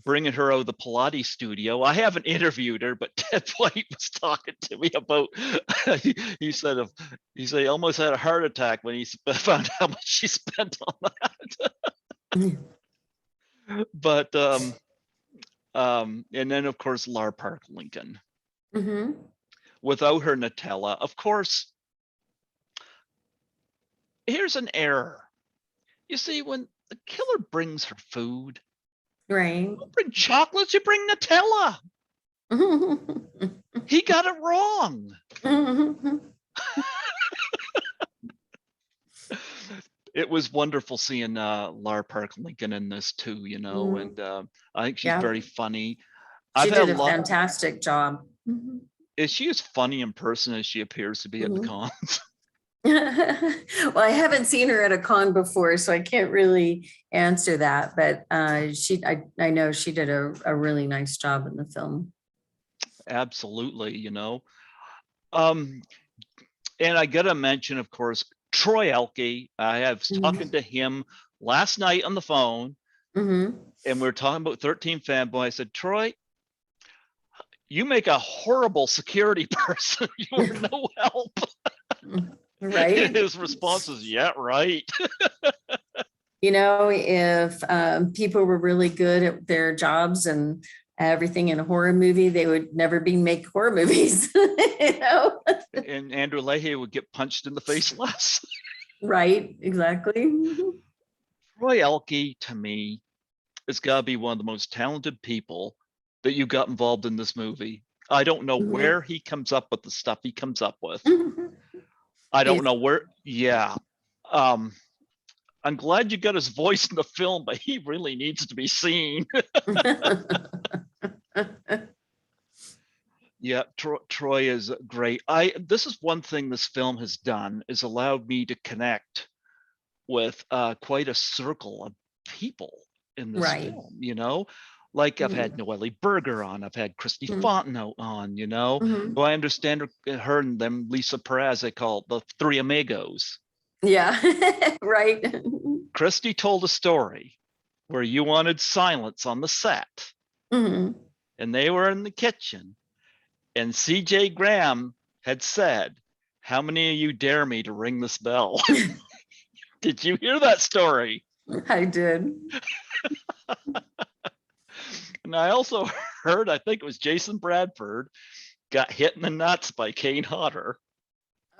bringing her out of the Pilates studio. I haven't interviewed her, but Ted White was talking to me about. He said, he said he almost had a heart attack when he found how much she spent on that. But and then of course Lar Park Lincoln. mhm. Without her Nutella, of course. Here's an error. You see, when the killer brings her food, Right. don't bring chocolates, you bring Nutella. He got it wrong. It was wonderful seeing Lar Park Lincoln in this too, Mm, and I think she's yeah, very funny. I've she had a did a lot. fantastic job. Mhm, Is she as funny in person as she appears to be at the mhm. cons? Well, I haven't seen her at a con before, so I can't really answer that. But I know she did a really nice job in the film. Absolutely. Um, and I gotta mention, of course, Troy Elke. I was talking Mhm, to him last night on the phone, mhm. and we were talking about 13 Fanboy. I said, Troy, you make a horrible security person. You are no help. Right. His response is, yeah, right. If people were really good at their jobs and everything in a horror movie, they would never be make horror movies. And Andrew Leahy would get punched in the face less. Right, exactly. Troy Elke, to me, has got to be one of the most talented people that you got involved in this movie. I don't know where he comes up with the stuff he comes up with. I don't know where. Yeah. I'm glad you got his voice in the film, but he really needs to be seen. Yeah, Troy is great. This is one thing this film has done, is allowed me to connect with quite a circle of people in this film, you know? Like I've had Noelle Berger on, I've had Christy Fontenot on, you know? Do I understand her and them, Lisa Perez, they call it the Three Amigos. Yeah, right. Christy told a story where you wanted silence on the set, and they were in the kitchen, and CJ Graham had said, "How many of you dare me to ring this bell?" Did you hear that story? I did. And I also heard, I think it was Jason Bradford got hit in the nuts by Kane Hodder.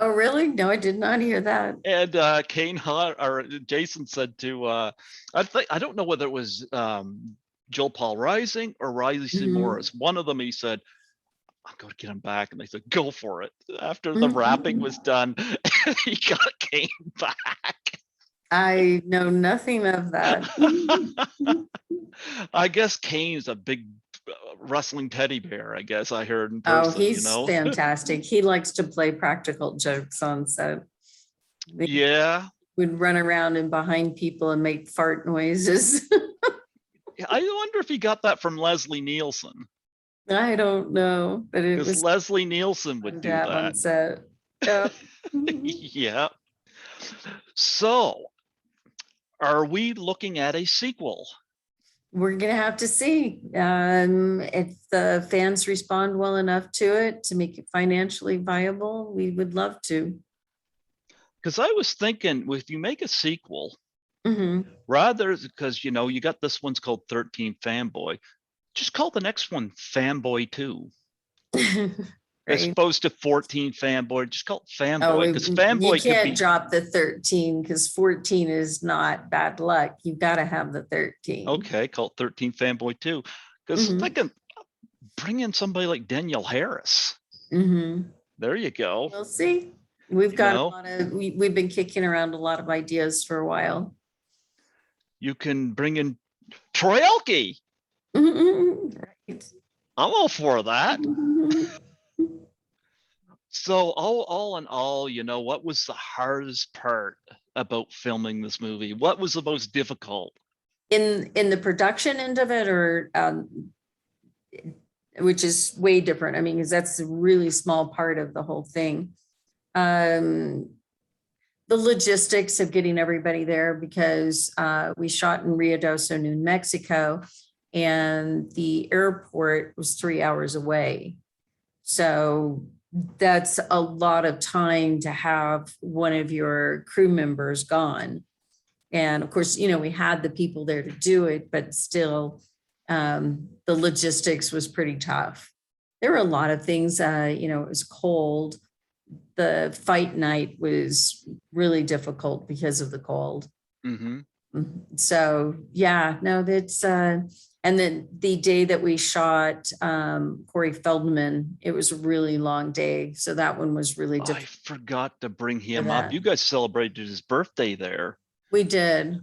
Oh, really? No, I did not hear that. And Kane Hodder, or Jason said to, I don't know whether it was Joel Paul Rising or Riley C. Morris. One of them, he said, "I'm going to get him back." And they said, "Go for it." After the wrapping was done, he got Kane back. I know nothing of that. I guess Kane's a big wrestling teddy bear, I guess I heard in person. Oh, he's fantastic. He likes to play practical jokes on set. Yeah. Would run around and behind people and make fart noises. I wonder if he got that from Leslie Nielsen. I don't know, but it was Leslie Nielsen would do that. On set. Yeah. Yeah. So, are we looking at a sequel? We're gonna have to see if the fans respond well enough to it to make it financially viable. We would love to. Because I was thinking, if you make a sequel, rather, because you know you got this one's called 13 Fanboy, just call the next one Fanboy 2. Right. As opposed to 14 Fanboy, just call it Fanboy, because Fanboy, you can't drop the 13 because 14 is not bad luck. You've got to have the 13. Okay, call it 13 Fanboy 2. Because thinking, bring in somebody like Danielle Harris. There you go. We'll see. We've got a lot of, we've been kicking around a lot of ideas for a while. You can bring in Troy Elke. Right. I'm all for that. So all in all, you know, what was the hardest part about filming this movie? What was the most difficult? In the production end of it, or which is way different. I mean, because that's a really small part of the whole thing. The logistics of getting everybody there, because we shot in Ruidoso, New Mexico, and the airport was 3 hours away. So that's a lot of time to have one of your crew members gone. And of course, you know, we had the people there to do it, but still the logistics was pretty tough. There were a lot of things, you know, it was cold. The fight night was really difficult because of the cold. So yeah, no, that's, and then the day that we shot Corey Feldman, it was a really long day. So that one was really difficult. I forgot to bring him up. You guys celebrated his birthday there. We did.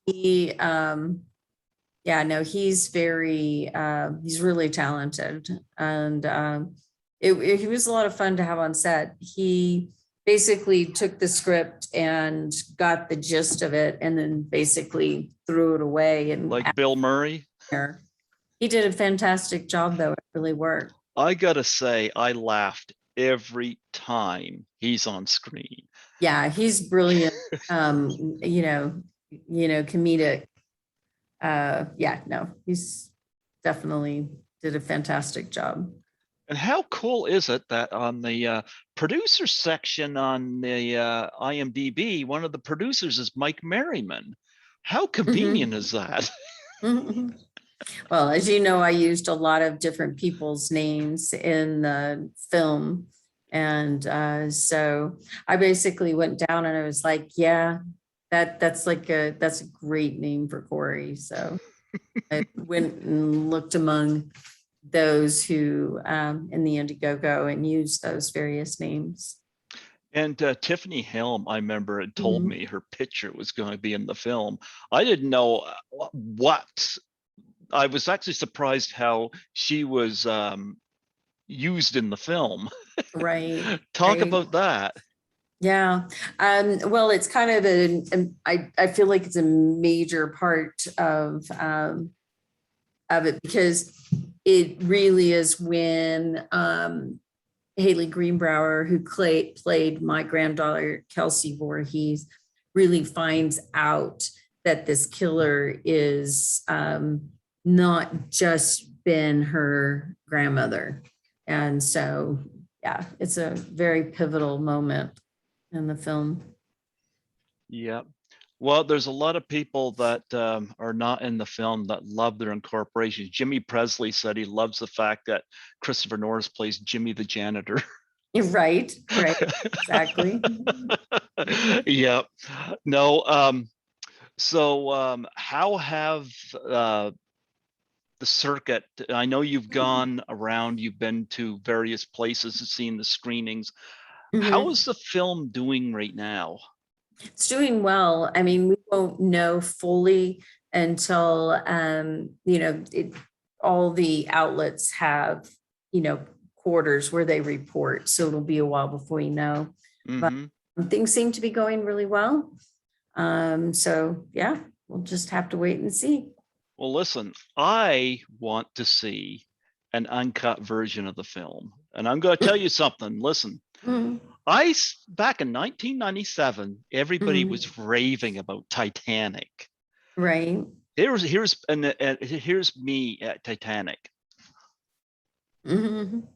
He, yeah, no, he's very, he's really talented. And he was a lot of fun to have on set. He basically took the script and got the gist of it and then basically threw it away. And like Bill Murray. He did a fantastic job, though. It really worked. I gotta say, I laughed every time he's on screen. Yeah, he's brilliant. You know, comedic. Yeah, no, he's definitely did a fantastic job. And how cool is it that on the producer section on the IMDb, one of the producers is Mike Merriman? How convenient is that? Well, as you know, I used a lot of different people's names in the film. And so I basically went down and I was like, yeah, That's a great name for Corey. So I went and looked among those who in the Indiegogo and used those various names. And Tiffany Helm, I remember, had told Mhm. me her picture was going to be in the film. I didn't know what. I was actually surprised how she was used in the film. Right. Talk Right. about that. Yeah. Well, it's kind of I feel like it's a major part of it because it really is when Haley Greenbauer, who played my granddaughter Kelsey Voorhees, really finds out that this killer is not just been her grandmother. And so, yeah, it's a very pivotal moment in the film. Yeah. Well, there's a lot of people that are not in the film that love their incorporations. Jimmy Presley said he loves the fact that Christopher Norris plays Jimmy the janitor. Right, right, exactly. Yeah. No. So how have the circuit? I know you've gone around, you've been to various places and seen the screenings. How Mhm. is the film doing right now? It's doing well. I mean, we won't know fully until all the outlets have, quarters where they report. So it'll be a while before we know. But Hmm. things seem to be going really well. So yeah, we'll just have to wait and see. Well, listen, I want to see an uncut version of the film. And I'm going to tell you something. Listen, Mhm. back in 1997, everybody Mhm. was raving about Titanic. Right. Here's me at Titanic. Mhm.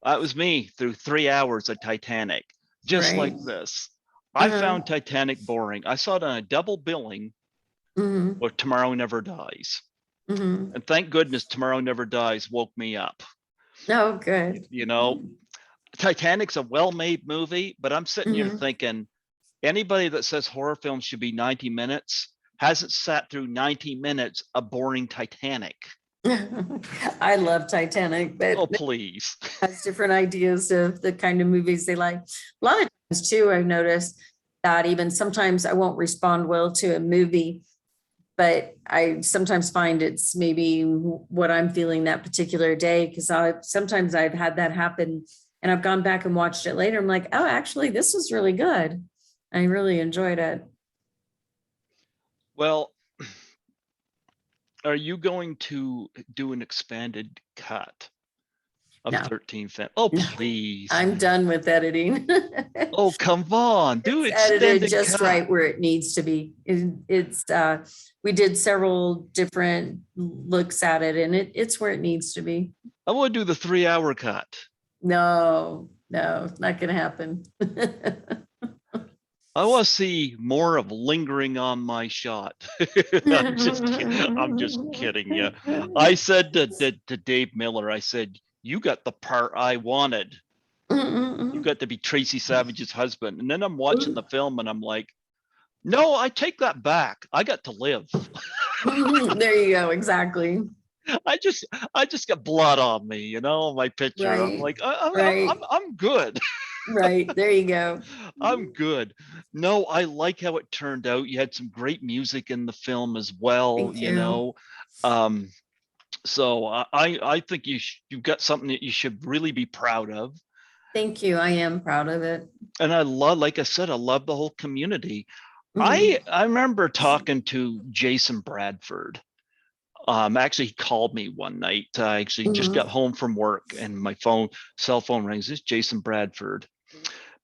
That was me through 3 hours of Titanic, just Right. like this. I Uh-huh. found Titanic boring. I saw it on a double billing Mhm. with Tomorrow Never Dies. Mhm. And thank goodness Tomorrow Never Dies woke me up. Oh, good. You know, Titanic's a well-made movie, but I'm sitting here Mhm. thinking anybody that says horror films should be 90 minutes hasn't sat through 90 minutes of boring Titanic. I love Titanic, but Oh, please. has different ideas of the kind of movies they like. A lot of times too, I've noticed that even sometimes I won't respond well to a movie, but I sometimes find it's maybe what I'm feeling that particular day. Because sometimes I've had that happen and I've gone back and watched it later. I'm like, oh, actually, this was really good. I really enjoyed it. Well, are you going to do an expanded cut of No, 13 Oh, no, please. I'm done with editing. Oh, come on. Do It's edited extended just cut. right where it needs to be. We did several different looks at it and it's where it needs to be. I want to do the 3 hour cut. No, it's not gonna happen. I want to see more of lingering on my shot. I'm just kidding you. I said to Dave Miller, I said, you got the part I wanted. You got to be Tracy Savage's husband. And then I'm watching the film and I'm like, no, I take that back. I got to live. There you go, exactly. I just got blood on me, my picture. I'm Right, like, right, I'm good. right. There you go. I'm good. No, I like how it turned out. You had some great music in the film as well, Thank you. Um, so I think you've got something that you should really be proud of. Thank you. I am proud of it. And I love, like I said, I love the whole community. Mhm. I remember talking to Jason Bradford. Actually, he called me one night. I actually just got Mhm. home from work and my cell phone rings. It's Jason Bradford,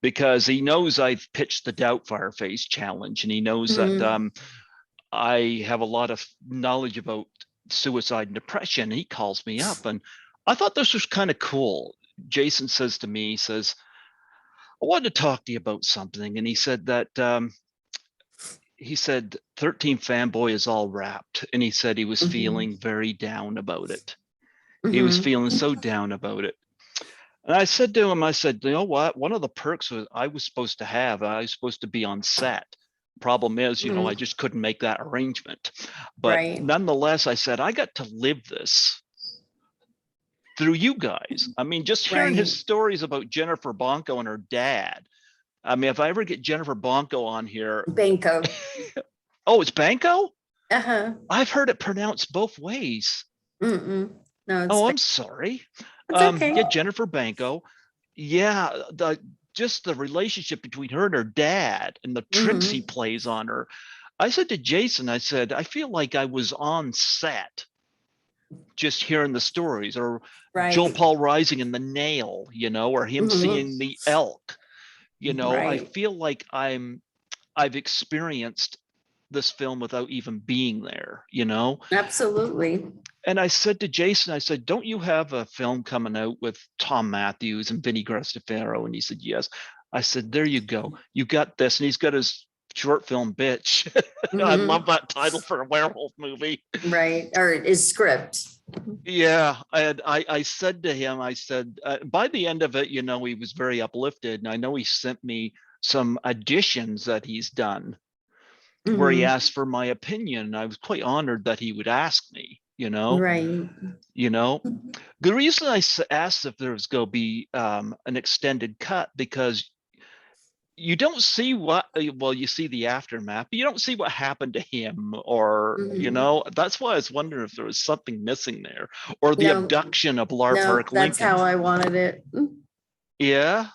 because he knows I've pitched the Doubtfire Face challenge, and he knows that Mhm. I have a lot of knowledge about suicide and depression. He calls me up, and I thought this was kind of cool. Jason says to me, he says, I wanted to talk to you about something. And he said that he said 13 Fanboy is all wrapped. And he said he was Mhm. feeling very down about it. He was Mhm. feeling so down about it. And I said to him, I said, you know what? One of the perks was I was supposed to be on set Problem is, I Mhm. just couldn't make that arrangement. But Right. nonetheless, I said, I got to live this through you guys. I mean, just hearing his Right. stories about Jennifer Bonco and her dad. I mean, if I ever get Jennifer Bonco on here, Banco. oh, it's Banco? Uh-huh. I've heard it pronounced both ways. Mm-mm. No, Oh, I'm sorry. it's okay. Yeah, Jennifer Banco. Yeah, just the relationship between her and her dad and the tricks he Mhm. plays on her. I said to Jason, I said, I feel like I was on set just hearing the stories, or Joel Right. Paul Rising in The Nail, or him Mhm. seeing the elk. I Right. feel like I've experienced this film without even being there. Absolutely. And I said to Jason, I said, don't you have a film coming out with Tom Matthews and Vinny Grestefaro? And he said, yes. I said, there you go. You got this. And he's got his short film, Bitch. I love Mhm. that title for a werewolf movie. Right. Or is script. Yeah. I said to him, I said, by the end of it, he was very uplifted. And I know he sent me some additions that he's done where he Mhm. asked for my opinion. I was quite honored that he would ask me, Right. you know. The reason I asked if there was going to be an extended cut, because you don't see well, you see the aftermath, but you don't see what happened to him, or, Mhm. that's why I was wondering if there was something missing there, or the No, abduction of Lar no, Park that's how Lincoln. I wanted it. Yeah.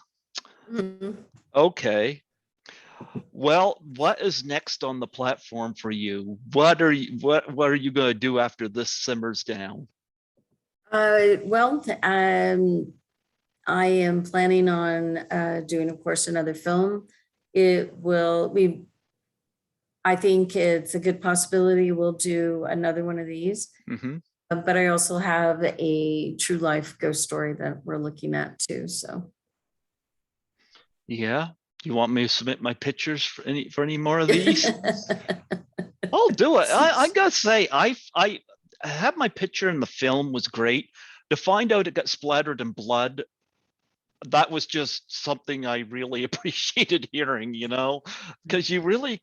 Mhm. Okay. Well, what is next on the platform for you? What are you going to do after this simmers down? Well, I am planning on doing, of course, another film. It will, I think it's a good possibility we'll do another one of these. Hmm. But I also have a true life ghost story that we're looking at too. So Yeah. You want me to submit my pictures for any more of these? I'll do it. I gotta say, I have my picture in the film was great. To find out it got splattered in blood, that was just something I really appreciated hearing, because you really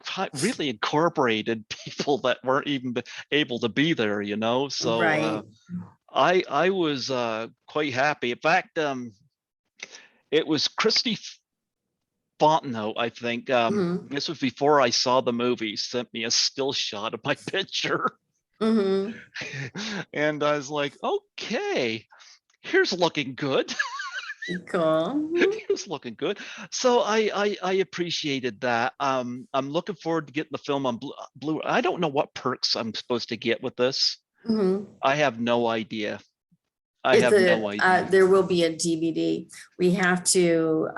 incorporated people that weren't even able to be there. So right. I was quite happy. In fact, it was Christy Fontenot, I think. Mhm. This was before I saw the movie, sent me a still shot of my picture. Mhm. And I was like, okay, here's looking good. Cool. Here's looking good. So I appreciated that. I'm looking forward to getting the film on Blue. I don't know what perks I'm supposed to get with this. Mhm. I have no idea. I It's have no idea. there will be a DVD. We have to,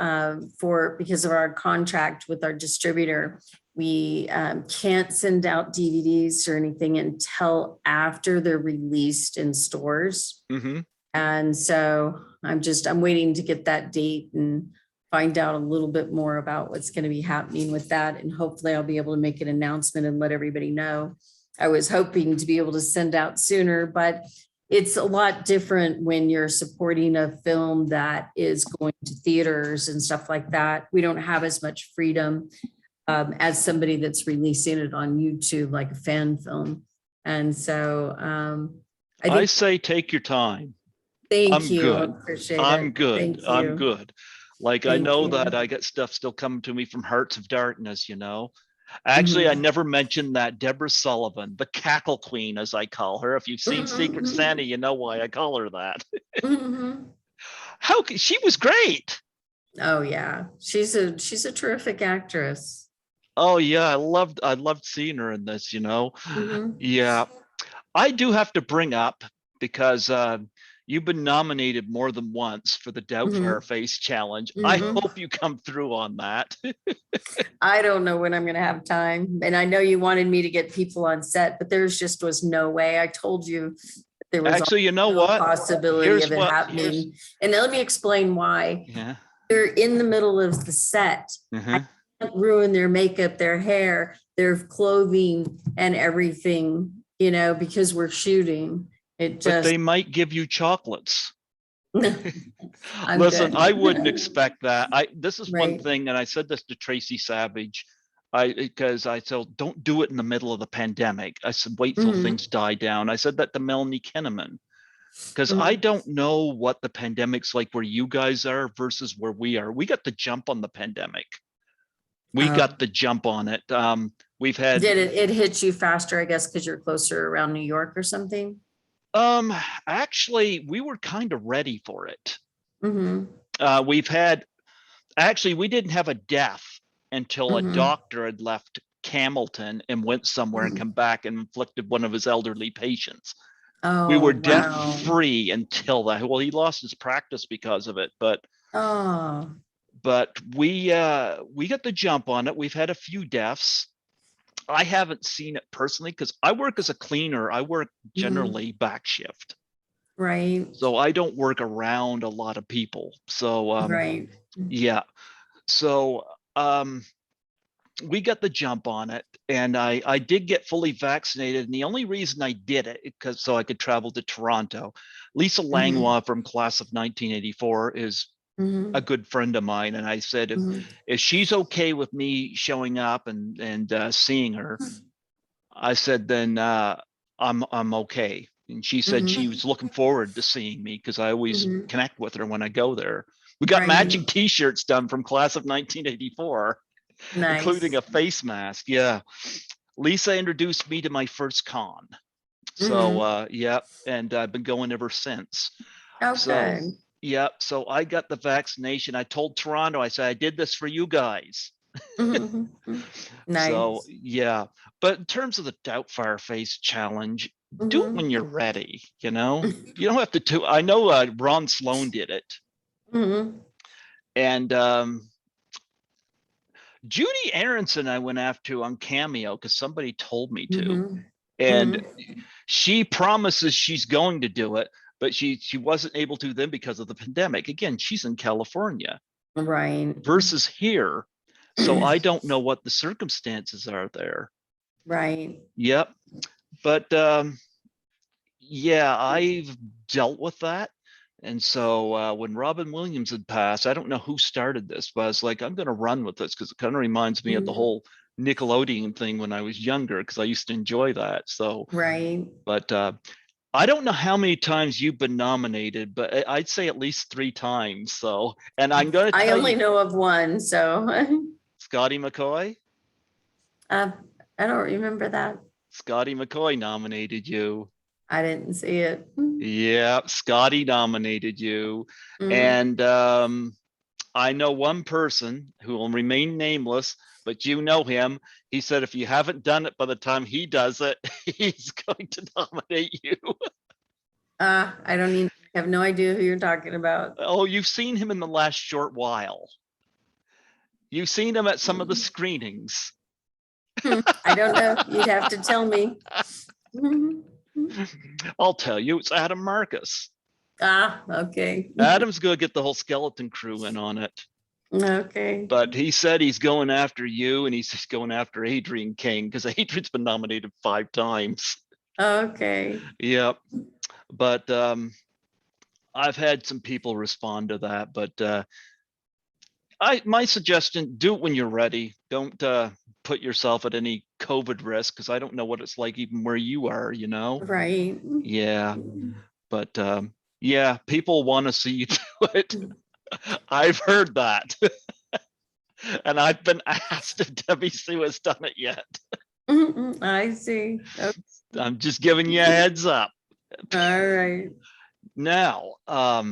because of our contract with our distributor, we can't send out DVDs or anything until after they're released in stores. Hmm. And so I'm waiting to get that date and find out a little bit more about what's going to be happening with that. And hopefully I'll be able to make an announcement and let everybody know. I was hoping to be able to send out sooner, but it's a lot different when you're supporting a film that is going to theaters and stuff like that. We don't have as much freedom as somebody that's releasing it on YouTube, like a fan film. And so I I think, say take your time. thank I'm you. I good. appreciate I'm it. good. Thank I'm you. good. Like, I Thank know that you. I got stuff still coming to me from Hearts of Darkness. Actually, I Mhm. never mentioned that Deborah Sullivan, the cackle queen, as I call her. If you've seen Secret Mhm. Santa, you know why I call her that. Mhm. She was great. Oh yeah, she's a terrific actress. Oh yeah, I loved seeing her in this. Mhm. Yeah. I do have to bring up, because you've been nominated more than once for the Doubtfire Mhm. Face Challenge. I Mhm. hope you come through on that. I don't know when I'm going to have time, and I know you wanted me to get people on set, but there's just was no way. I told you there was Actually, you know no what? possibility Here's of it what here's happening. And let me explain why. Yeah. They're in the middle of the set. I Uh-huh. can't ruin their makeup, their hair, their clothing, and everything, because we're shooting. It But just, they might give you chocolates. I'm Listen, good. I wouldn't expect that. This is one Right. thing, and I said this to Tracy Savage. Because I said, don't do it in the middle of the pandemic. I said, wait till Mhm. things die down. I said that to Melanie Kinnaman, because I Mhm. don't know what the pandemic's like where you guys are versus where we are. We got the jump on the pandemic. We got the jump on it. We've had, Did it hit you faster, I guess, because you're closer around New York or something? um, actually, we were kind of ready for it. Mm-hmm. We've had, actually, we didn't have a death until a Mm-hmm. doctor had left Camilton and went somewhere and come back and inflicted one of his elderly patients. We Oh, were death wow. free until that. Well, he lost his practice because of it, Oh. but we got the jump on it. We've had a few deaths. I haven't seen it personally because I work as a cleaner. I work Mhm. generally back shift, Right. so I don't work around a lot of people. So Right. yeah, so we got the jump on it, and I did get fully vaccinated, and the only reason I did it because so I could travel to Toronto. Lisa Mhm. Langlois from class of 1984 is a Mhm. good friend of mine, and I said Mhm. if she's okay with me showing up and seeing her, I said then I'm okay. And she said she Mhm. was looking forward to seeing me because I always Mhm. connect with her when I go there. We got Right. matching T-shirts done from class of 1984, including Nice. a face mask. Yeah, Lisa introduced me to my first con. So Mhm. yeah, and I've been going ever since. So Okay. yeah, so I got the vaccination. I told Toronto, I said I did this for you guys. Mhm. Mhm. So Nice. yeah, but in terms of the Doubtfire Face challenge, do it Mhm. when you're ready. You don't have to do. I know Ron Sloan did it, Mhm. and Judy Aronson I went after on Cameo because somebody told me to, Mhm. and Mhm. she promises she's going to do it, but she wasn't able to then because of the pandemic. Again, she's in California Right. versus here, so I don't know what the circumstances are there. Right. Yep, but yeah, I've dealt with that. And so when Robin Williams had passed, I don't know who started this, but I was like, I'm going to run with this because it kind of reminds me of the Mhm. whole Nickelodeon thing when I was younger because I used to enjoy that. So, Right. but I don't know how many times you've been nominated, but I'd say at least 3 times. So, and I'm going to I tell you, only know of one, so Scotty McCoy, uh, I don't remember that. Scotty McCoy nominated you. I didn't see it. Yeah, Scotty nominated you. Mhm. And I know one person who will remain nameless, but you know him. He said if you haven't done it by the time he does it, he's going to nominate you. I don't even have no idea who you're talking about. Oh, you've seen him in the last short while. You've seen him at some of the Hmm. screenings. I don't know. You'd have to tell me. Mhm. I'll tell you, it's Adam Marcus. Ah, okay. Adam's going to get the whole skeleton crew in on it. Okay. But he said he's going after you and he's just going after Adrian King because Adrian's been nominated 5 times. Okay. Yep. But I've had some people respond to that. But my suggestion, do it when you're ready. Don't put yourself at any COVID risk because I don't know what it's like even where you are. Right. Yeah. But yeah, people want to see you do it. I've heard that. And I've been asked if Debbie Sue has done it yet. I see. Okay. I'm just giving you a heads up. All right. Now, I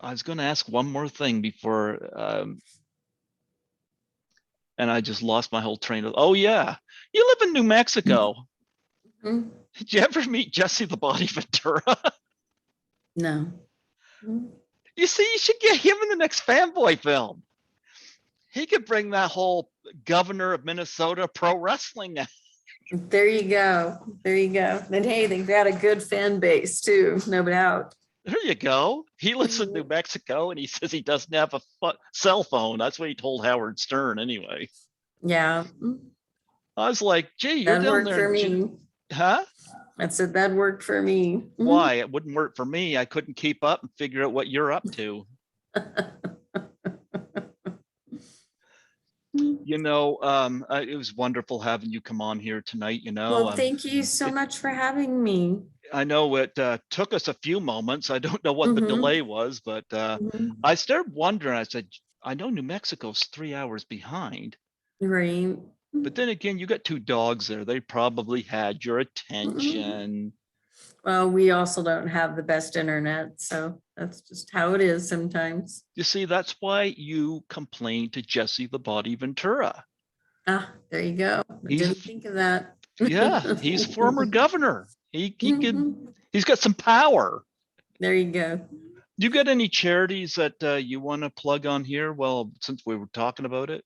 was going to ask one more thing before, and I just lost my whole train of. Oh yeah, you live in New Mexico. Mhm. Did you ever meet Jesse the Body Ventura? No. Mhm. You see, you should get him in the next Fanboy film. He could bring that whole governor of Minnesota pro wrestling. There you go. There you go. And hey, they've got a good fan base too, no doubt. There you go. He lives in New Mhm. Mexico and he says he doesn't have a cell phone. That's what he told Howard Stern anyway. Yeah, I was like, gee, you're that down worked there for in, me. huh? I said that worked for me. Why? It wouldn't work for me. I couldn't keep up and figure out what you're up to. It was wonderful having you come on here tonight. Well, thank you so much for having me. I know it took us a few moments. I don't know what the Mhm. delay was, but Mhm. I started wondering. I said, I know New Mexico's 3 hours behind, Right. but then again, you got two dogs there. They probably had your attention. Well, we also don't have the best internet, so that's just how it is sometimes. You see, that's why you complained to Jesse the Body Ventura. Ah, there you go. I He's didn't think of that. he's former governor. He could Mhm. he's got some power. There you go. You got any charities that you want to plug on here? Well, since we were talking about it,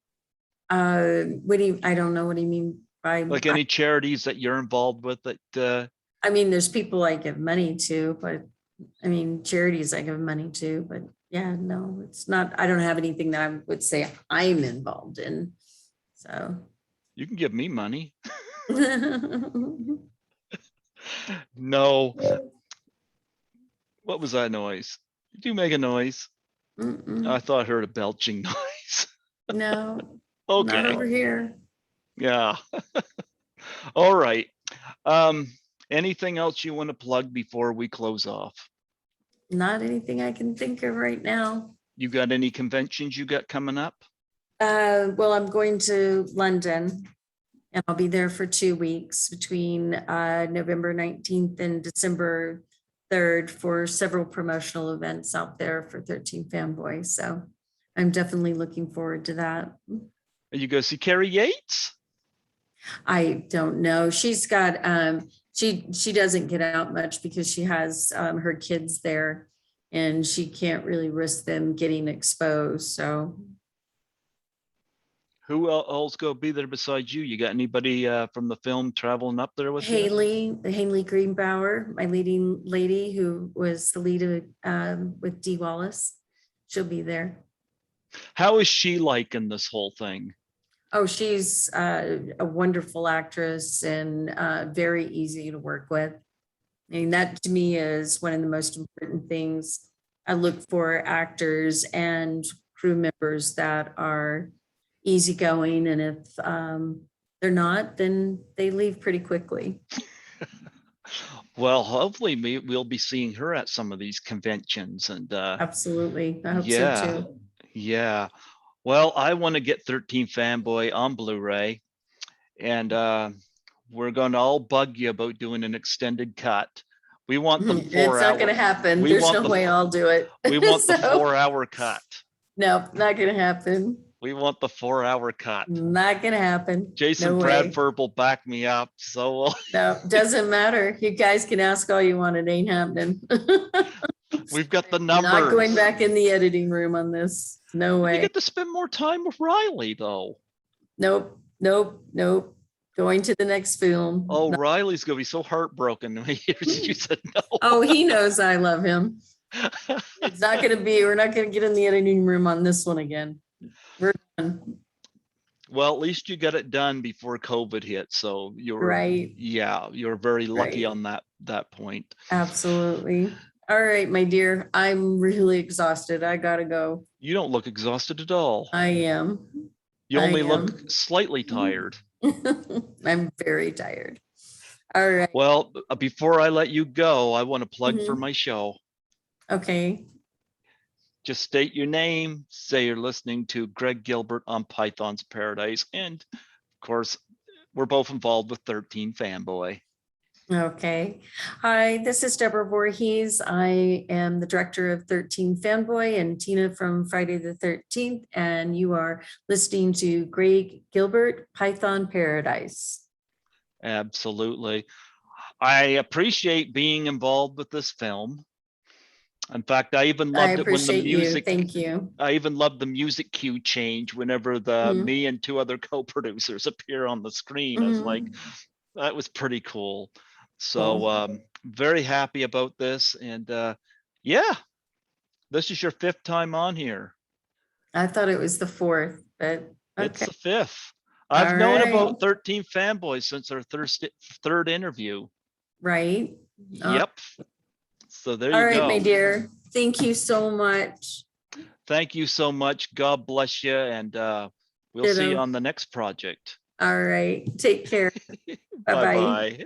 I don't know what do you mean by, like any charities that you're involved with that I mean, there's people I give money to, but I mean, charities I give money to, but yeah, no, it's not, I don't have anything that I would say I'm involved in. So. you can give me money. No, what was that noise? Did you make a noise? I thought I heard a belching noise. No, not Okay. over here. Yeah. All right. Um, anything else you want to plug before we close off? Not anything I can think of right now. You got any conventions you got coming up? Well, I'm going to London and I'll be there for 2 weeks between November 19th and December 3rd for several promotional events out there for 13 Fanboy. So I'm definitely looking forward to that. Are you go see Carrie Yates? I don't know. She's got she doesn't get out much because she has her kids there and she can't really risk them getting exposed. So Who else go be there besides you? You got anybody from the film traveling up there with you? Haley Greenbauer, my leading lady who was the lead of with Dee Wallace, she'll be there. How is she liking this whole thing? Oh, she's a wonderful actress and very easy to work with. I mean, that to me is one of the most important things. I look for actors and crew members that are easygoing, and if they're not, then they leave pretty quickly. Well, hopefully we'll be seeing her at some of these conventions. And Absolutely. I hope so yeah, too. yeah. Well, I want to get 13 Fanboy on Blu-ray, and we're going to all bug you about doing an extended cut. We want the 4 It's not going to happen. There's no way I'll do it. We want the So, 4-hour cut. no, not going to happen. We want the 4-hour cut. Not going to happen. Jason No way. Bradford will back me up. So No, doesn't matter. You guys can ask all you want. It ain't happening. we've got the numbers. Not going back in the editing room on this. No way. You get to spend more time with Riley, though. Nope, nope, nope. Going to the next film. Oh, Riley's gonna be so heartbroken when he hears you said no. Oh, he knows I love him. It's not going to be, we're not going to get in the editing room on this one again. We're done. Well, at least you got it done before COVID hit. So you're right. Yeah, you're very lucky Right. on that point. Absolutely. All right, my dear. I'm really exhausted. I gotta go. You don't look exhausted at all. I am. You only I look slightly tired. I'm very tired. All right. Well, before I let you go, I want to plug for Mhm. my show. Okay. Just state your name, say you're listening to Greg Gilbert on Python's Paradise, and of course, we're both involved with 13 Fanboy. Okay. Hi, this is Deborah Voorhees. I am the director of 13 Fanboy and Tina from Friday the 13th, and you are listening to Greg Gilbert, Python Paradise. Absolutely. I appreciate being involved with this film. In fact, I even loved it when the music. Thank you. I even loved the music cue change whenever me and two other co-producers appear on the screen. I was like, that was pretty cool. So very happy about this. And yeah, this is your 5th time on here. I thought it was the 4th, but okay. It's the 5th. I've known about 13 Fanboys since our third interview. Right. Yep. So there you go. All right, my dear. Thank you so much. Thank you so much. God bless you. And We'll see you Ditto. on the next project. All right. Take care. Bye-bye. Bye-bye.